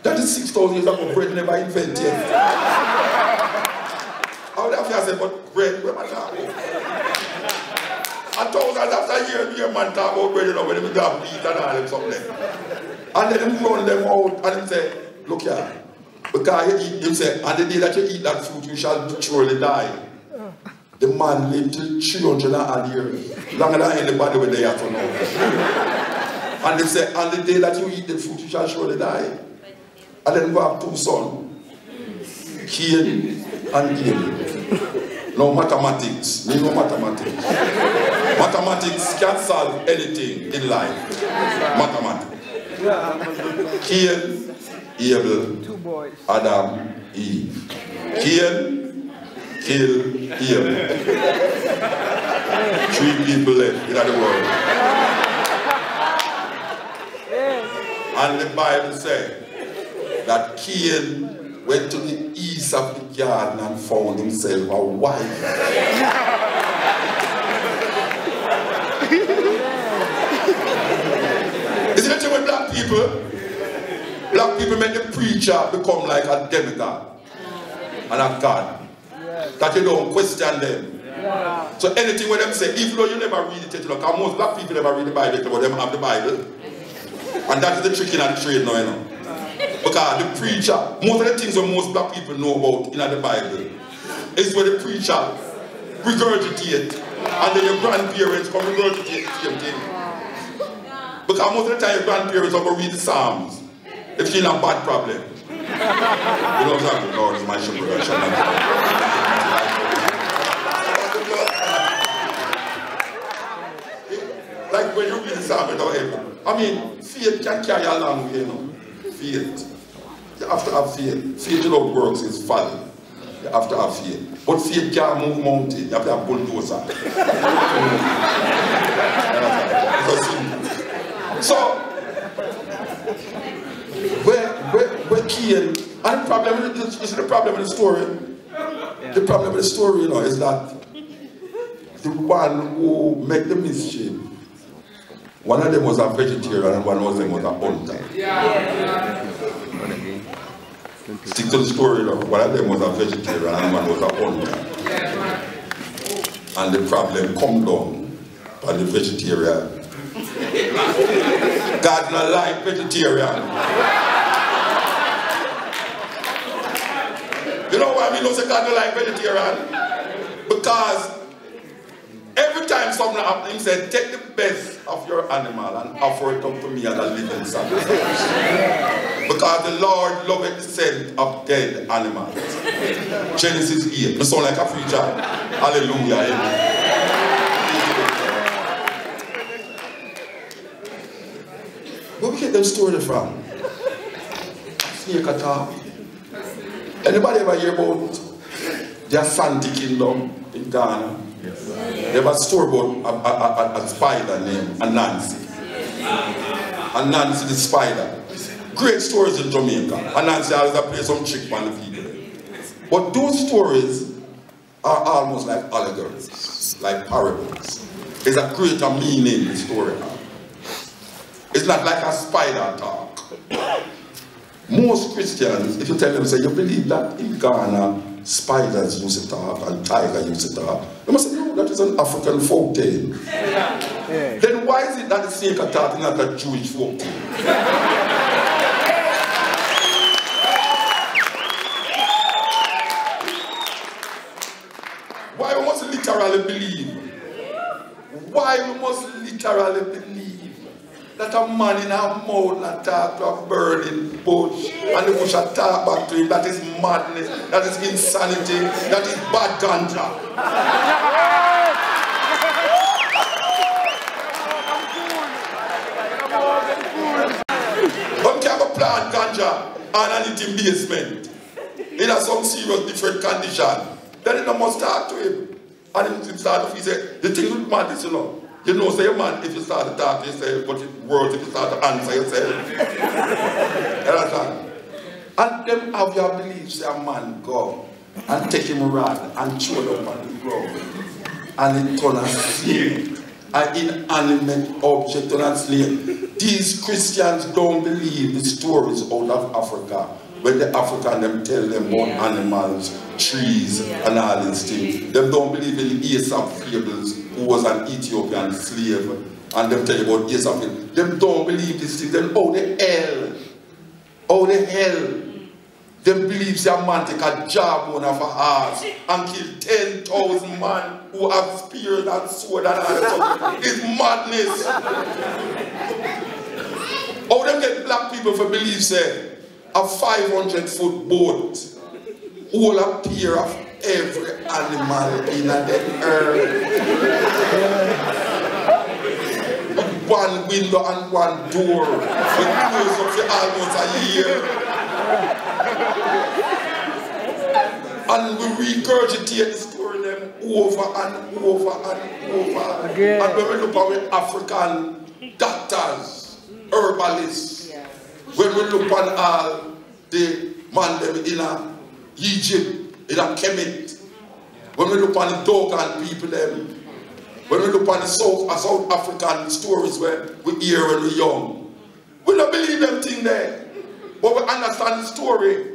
That is 6,000 years ago, bread never invented yet. How would have said, but bread, where am I talking? And thousands after years, man talk about bread, you know, when they have meat and all them something. And then him run them out and him say, look here, because you eat, him say, and the day that you eat that fruit, you shall surely die. The man lived till 300 years, longer than anybody when they have to know. And they say, and the day that you eat the fruit, you shall surely die. And then we have two sons, Cain and Abel. No mathematics, no mathematics. Mathematics can't solve anything in life. Mathematics. Cain, Abel, Adam, Eve. Cain, kill, Abel. 3 people left in the world. And the Bible says that Cain went to the east of the garden and found himself a wife. Isn't it with black people? Black people make the preacher become like a demigod and a god. That you don't question them. So anything when them say, even though you never read it, because most black people never read the Bible, but them have the Bible. And that is the trick in the trade now, you know. Because the preacher, most of the things that most black people know about in the Bible is where the preacher regurgitate and then your grandparents come regurgitate the same thing. Because most of the time your grandparents are going to read the Psalms if you're in a bad problem. You know exactly, Lord is my shepherd. Like when you read the Psalm without heaven. I mean, faith can carry a long way, you know. Faith. You have to have faith. Faith without works is folly. You have to have faith. But faith can't move mountains. You have to have bulldozer. So, where Cain, and the problem with the story. The problem with the story, you know, is that the one who made the mischief, one of them was a vegetarian and one of them was a hunter. Stick to the story though. One of them was a vegetarian and one was a hunter. And the problem come down on the vegetarian. God not like vegetarian. You know why I mean no say God not like vegetarian? Because every time something happens, he said, take the best of your animal and offer it up to me as a living sacrifice. Because the Lord loveth the scent of dead animals. Genesis 8. I sound like a preacher. Hallelujah. Amen. Where we get them story from? Snake attack. Anybody ever hear about the Asante Kingdom in Ghana? Yes. They have a story about a spider named Anansi. Anansi the spider. Great stories in Jamaica. Anansi always play some trick on the people. But those stories are almost like allegories, like parables. There's a greater meaning in the story. It's not like a spider talk. Most Christians, if you tell them, say, you believe that in Ghana, spiders used to talk and tigers used to talk, they must say, no, that is an African folk tale. Yeah. Then why is it that the snake attack is not a Jewish folk tale? Why we must literally believe? Why we must literally believe that a man in a mountain attack to a burning bush and the bush attack back to him? That is madness, that is insanity, that is bad ganja. One can plant ganja underneath him basement in a some serious different condition. Then you must talk to him. And he start to say, the thing with madness, you know. You know, say, man, if you start to talk to yourself, but words if you start to answer yourself. You understand? And them have your beliefs, say, a man go and take him around and throw him on the ground. And it turn a snake. an inanimate object on a slave. These Christians don't believe the stories out of Africa, when the African them tell them about animals, trees, and all these things. They don't believe in Aesop fables, who was an Ethiopian slave, and them tell you about Aesop fables. They don't believe these things. Then how the hell, them believes a man take a jawbone of a horse and kill 10,000 men who have spears and sword and all that. It's madness. How them get black people for believe say a 500-foot boat will appear of every animal in the earth. With one window and one door. With close up for almost a year. And we regurgitate the story them over and over and over. Again. And when we look at African doctors, herbalists, when we look at all the man them in Egypt, in a Kemet, when we look at the Dogon people them, when we look at the South African stories where we hear when we're young, we don't believe them thing there. But we understand the story.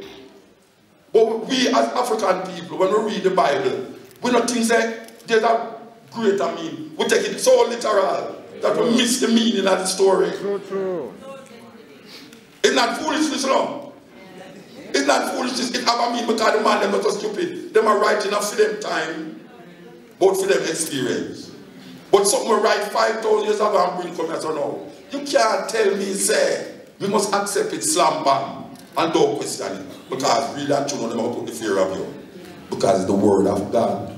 But we as African people, when we read the Bible, we don't think that there's a greater meaning. We take it so literal that we miss the meaning of the story. True. It's not foolishness, no. It's not foolishness. It have a meaning because the man them not so stupid. Them are writing enough for them time, but for them experience. But something we write 5,000 years ago and bring come here so now. You can't tell me, say, we must accept it slam bam and don't question it. Because really that you know them out put the fear of you. Because it's the word of God.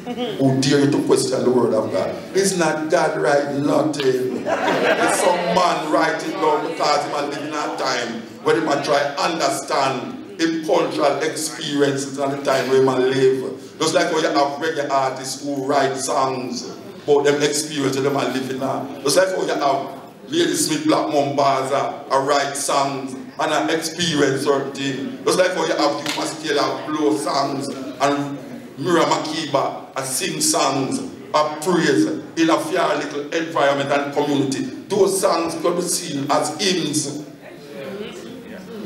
Who dare you to question the word of God? It's not God writing nothing. It's some man writing down because he might live in a time where he might try to understand his cultural experiences at the time where he might live. Just like when you have reggae artists who write songs about them experiences they might live in now. Just like when you have Lady Smith Black Mombaza write songs and I experience certain things. Just like how you have you must blow songs and Mira Makiba sing songs of praise in a fair little environment and community. Those songs could be seen as hymns.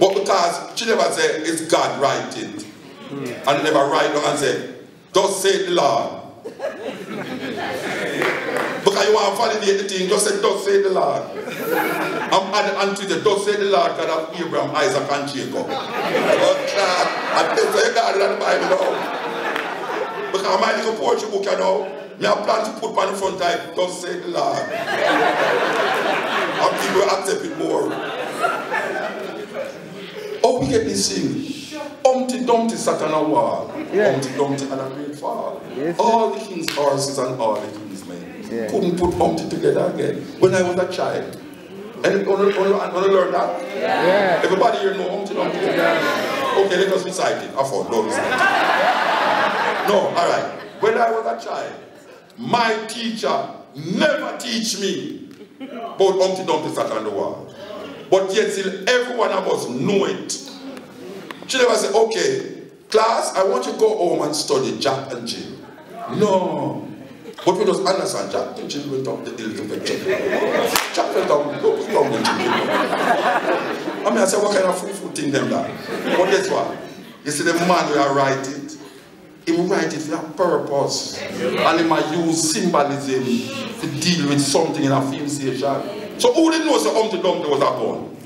But because she never said it's God writing. And never write down and say, thus say the Lord. Because you want to validate the thing, just say, thus say the Lord. I'm adding on Twitter, thus say the Lord God of Abraham, Isaac, and Jacob. Oh, God, I tell you, God in the Bible now. Because my little poetry book, you know, I plan to put on the front type, thus say the Lord. And people accept it more. Oh, we get this thing. Humpty Dumpty sat on a wall. Yeah. Humpty Dumpty had a great fall. Yes, all the king's horses and all the king's men couldn't put Humpty together again. When I was a child. And you want to learn that? Yeah. Everybody here know Humpty Dumpty? Yeah. Okay, let us recite it. I thought, don't recite it. No, alright. When I was a child, my teacher never teach me about Humpty Dumpty sat on the wall. But yet still every one of us know it. She never said, okay, class, I want you to go home and study Jack and Jill. No. But we just understand Jack and Jill went up the hill to fetch Jack went down the hill. I mean, I said, what kind of food thing them that? But guess what? You see the man who write it, he will write it for a purpose. And he might use symbolism to deal with something in a film station. So who didn't know that Humpty Dumpty was a gun?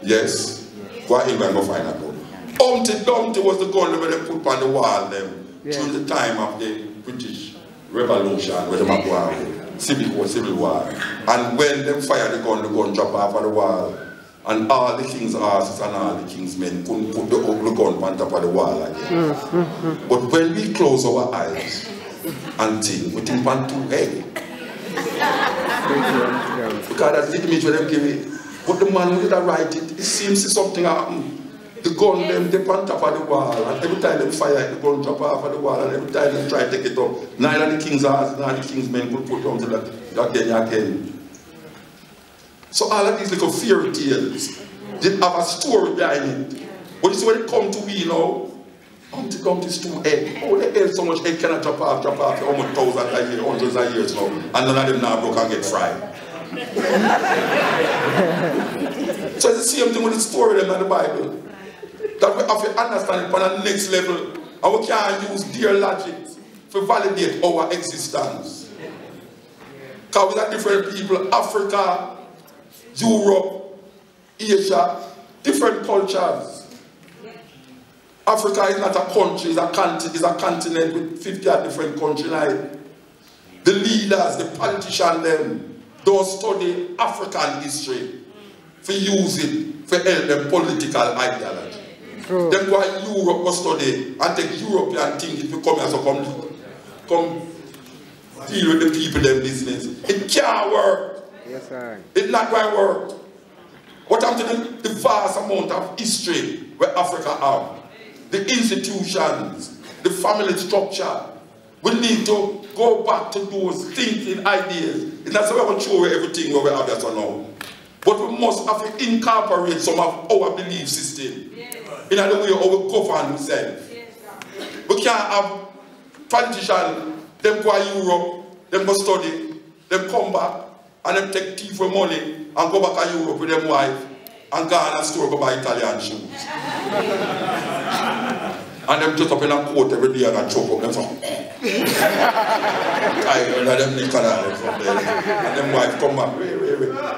Yes. Go ahead and go find a gun. Humpty Dumpty was the gun that they put on the wall them during the time of the British Revolution, where they were going civil war. And when they fired the gun dropped off of the wall. And all the king's horses and all the king's men couldn't put the ugly gun on top of the wall again. But when we close our eyes and think, we think on too heavy. Because that's the image where they give it. But the man who did write it, it seems something happened. The gun them they on top of the wall, and every time they fire it, the gun drop off of the wall, and every time they try to take it up, neither the king's horses nor the king's men could put on to that day again. So all of these little fairy tales did have a story behind it. But you see when it comes to we now, Humpty Dumpty's two head. Oh, the head so much head cannot drop off for almost thousands of years, hundreds of years now. And none of them now broke and get fried. So it's the same thing with the story in the Bible. That we have to understand it on the next level. And we can't use their logic to validate our existence. Because we are different people, Africa, Europe, Asia, different cultures. Africa is not a country, it's a continent with 50 different countries. The leaders, the politicians, them don't study African history for use it for help them political ideology. True. Them go to Europe go study and take European things if you come here so come deal with the people them business. It can't work. Yes, sir. It's not going to work. What happened to the vast amount of history where Africa have? The institutions, the family structure. We need to go back to those thinking ideas. It's not so we're going to show everything where we have that or now. But we must have to incorporate some of our belief system in the way how we govern ourselves. We can't have politicians, them go to Europe, them go study, them come back, and them take tea for money and go back to Europe with them wife and go and store go buy Italian shoes. And them just up in a coat every day and choke up them from I heard them nick from there. And them wife come back, wait.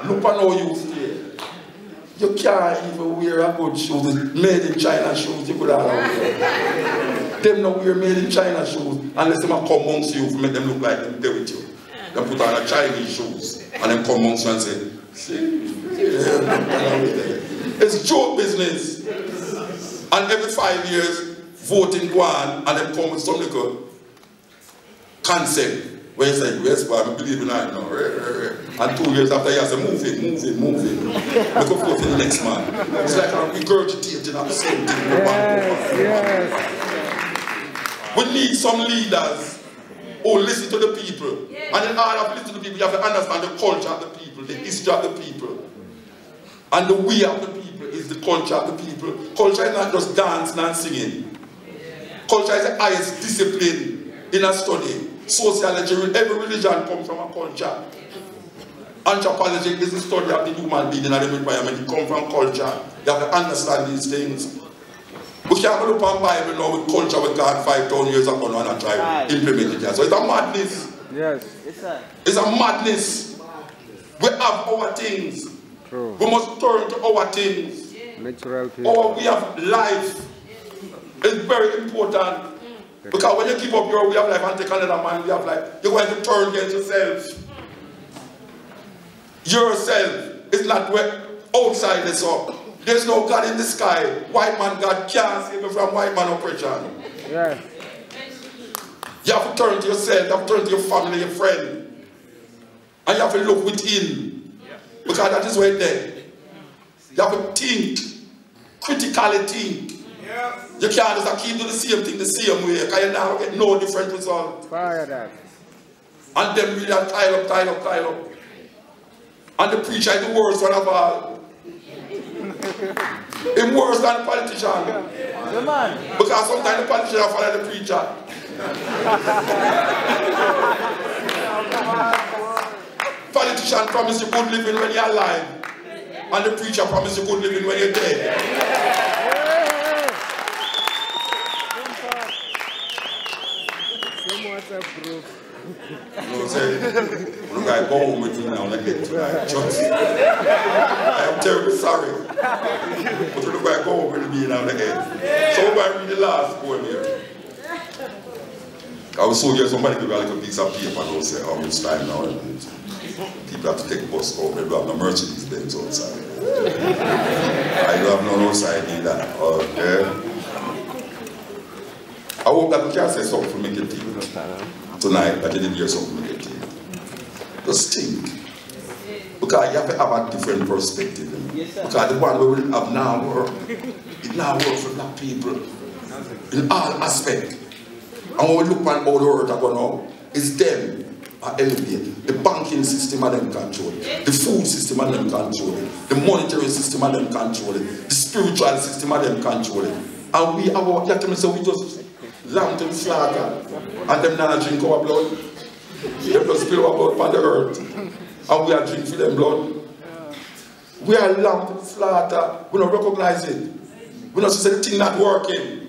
Look at how you stay. You can't even wear a good shoes, made in China shoes, you could have wear. Them not wear made in China shoes unless them come amongst you to make them look like them there with you. Them put on a Chinese shoes and then come amongst you and say, see, it's joke business. And every 5 years, voting go on and then come with some little concept where you say, yes, but I believe in that now. And 2 years after you say, move it. Look up vote in the next man. It's like I'm regurgitating the same thing. Yes. We need some leaders who listen to the people. And in order to listen to the people, you have to understand the culture of the people, the history of the people. And the way of the people is the culture of the people. Culture is not just dancing and singing. Culture is the highest discipline in a study. Sociology, every religion comes from a culture. Anthropology is the study of the human being in the environment. It comes from culture. You have to understand these things. We can't look on Bible now with culture we got 5,000 years ago and try to implement it here. So it's a madness. Yes. Yes, sir. It's a madness. We have our things. True. We must turn to our things. Natural people. Our way of life is very important. Because when you give up your way of life and take another man way of life, you're going to turn against yourself. Yourself is not where outside is up. There's no God in the sky. White man God can't save you from white man oppression. Yes. You have to turn to yourself, you have to turn to your family, your friend. And you have to look within. Because that is where it's there. You have to think. Critically think. You can't just keep doing the same thing the same way. Because you now get no different result. Fire that. And then really tie up. And the preacher is the worst one of all. He's worse than the politician. The man. Because sometimes the politician follow the preacher. Politician promise you good living when you're alive. And the preacher promise you good living when you're dead. You say, look, I go home with you now and I get tonight. Just, I am terribly sorry. But look, I go home with me now and again. So I read the last poem here. I was so here, somebody give me a little piece of paper and they'll say, oh, it's time now. And people have to take bus home. They don't have no Mercedes Benz outside. I don't have no outside either. Okay. I hope that we can say something to make it deep. Tonight, that you didn't hear something to make it deep. Just think. Because you have to have a different perspective. Because the one we will have now work, it now works for black people in all aspects. And when we look at how the world are going on, it's them are elevated. The banking system are them control it. The food system are them control it. The monetary system are them control it. The spiritual system are them control it. And And we have our, you so we just lamb to the slaughter, and them not drink our blood. They just spill our blood on the earth, and we are drink for them blood. We are lamb to the slaughter. We don't recognize it. We don't say the thing not working.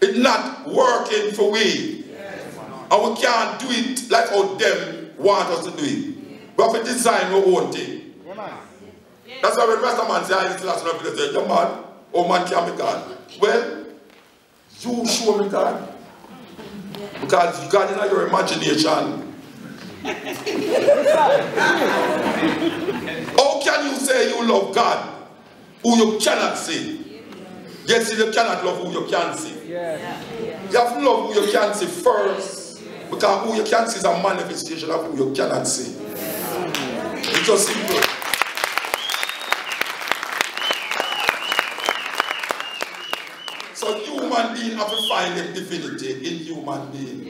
It's not working for we. And we can't do it like how them want us to do it. We have to design our own thing. That's why when Rasta man say, I last night, they say, yeah man, oh man can't be God. Well, you show me God. Because God is not your imagination. How can you say you love God who you cannot see? Yes, you cannot love who you can see. You have to love who you can see first. Because who you can see is a manifestation of who you cannot see. It's just simple. So human beings have to find a divinity in human beings.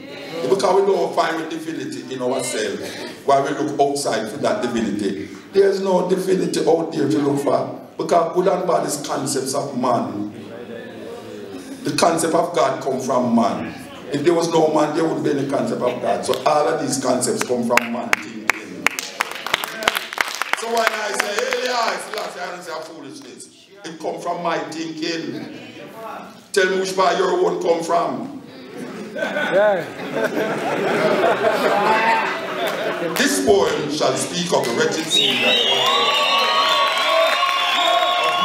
Because we don't find a divinity in ourselves, while we look outside for that divinity. There's no divinity out there to look for. Because good and bad is concepts of man. The concept of God comes from man. If there was no man, there wouldn't be any concept of God. So all of these concepts come from man thinking. So when I say, hey, I don't say foolishness. It comes from my thinking. Tell me which part your own come from. This poem shall speak of the wretched sea of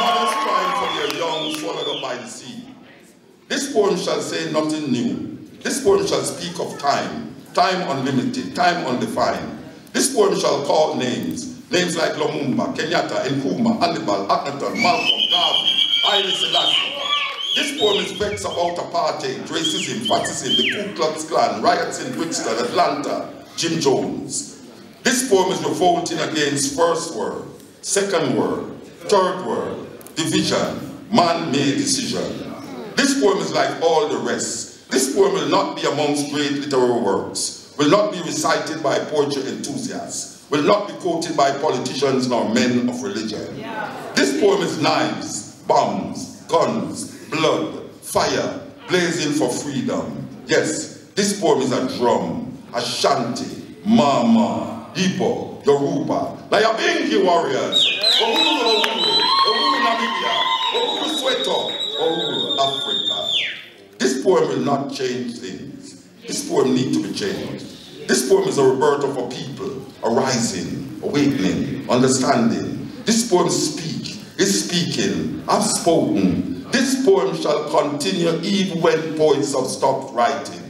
mothers crying for their young swallowed up by the sea. This poem shall say nothing new. This poem shall speak of time, time unlimited, time undefined. This poem shall call names, names like Lumumba, Kenyatta, Nkrumah, Hannibal, Akhenaton, Malcolm, Garvey, Haile Selassie. This poem is vexed about apartheid, racism, fascism, the Ku Klux Klan, riots in Brixton, Atlanta, Jim Jones. This poem is revolting against first world, second world, third world, division, man-made decision. This poem is like all the rest. This poem will not be amongst great literary works, will not be recited by poetry enthusiasts, will not be quoted by politicians nor men of religion. This poem is knives, bombs, guns, blood, fire, blazing for freedom. Yes, this poem is a drum, a shanty, mama, Igbo, Yoruba, Nyabingi warriors, Ohuru Namibia, Ohuru Soweto, Ohuru Africa. This poem will not change things. This poem needs to be changed. This poem is a rebirth of a people, arising, awakening, understanding. This poem is speaking, I've spoken. This poem shall continue even when poets have stopped writing.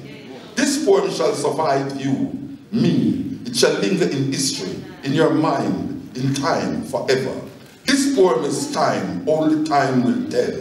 This poem shall survive you, me. It shall linger in history, in your mind, in time, forever. This poem is time, only time will tell.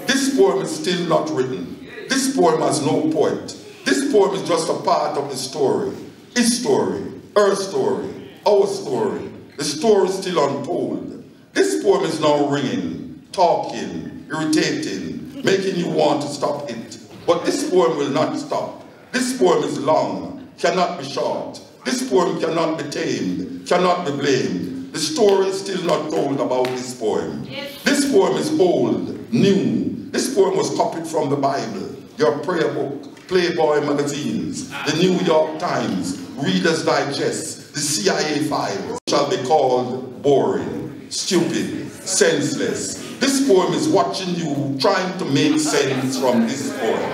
This poem is still not written. This poem has no poet. This poem is just a part of the story. His story, her story, our story. The story is still untold. This poem is now ringing, talking, irritating, making you want to stop it. But this poem will not stop. This poem is long, cannot be short. This poem cannot be tamed, cannot be blamed. The story is still not told about this poem. This poem is old, new. This poem was copied from the Bible, your prayer book, Playboy magazines, the New York Times, Reader's Digest, the CIA files. Shall be called boring, stupid, senseless. This poem is watching you trying to make sense from this poem.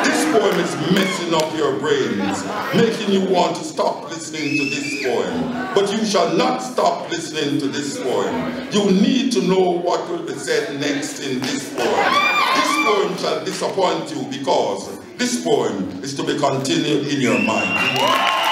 This poem is messing up your brains, making you want to stop listening to this poem. But you shall not stop listening to this poem. You need to know what will be said next in this poem. This poem shall disappoint you because this poem is to be continued in your mind.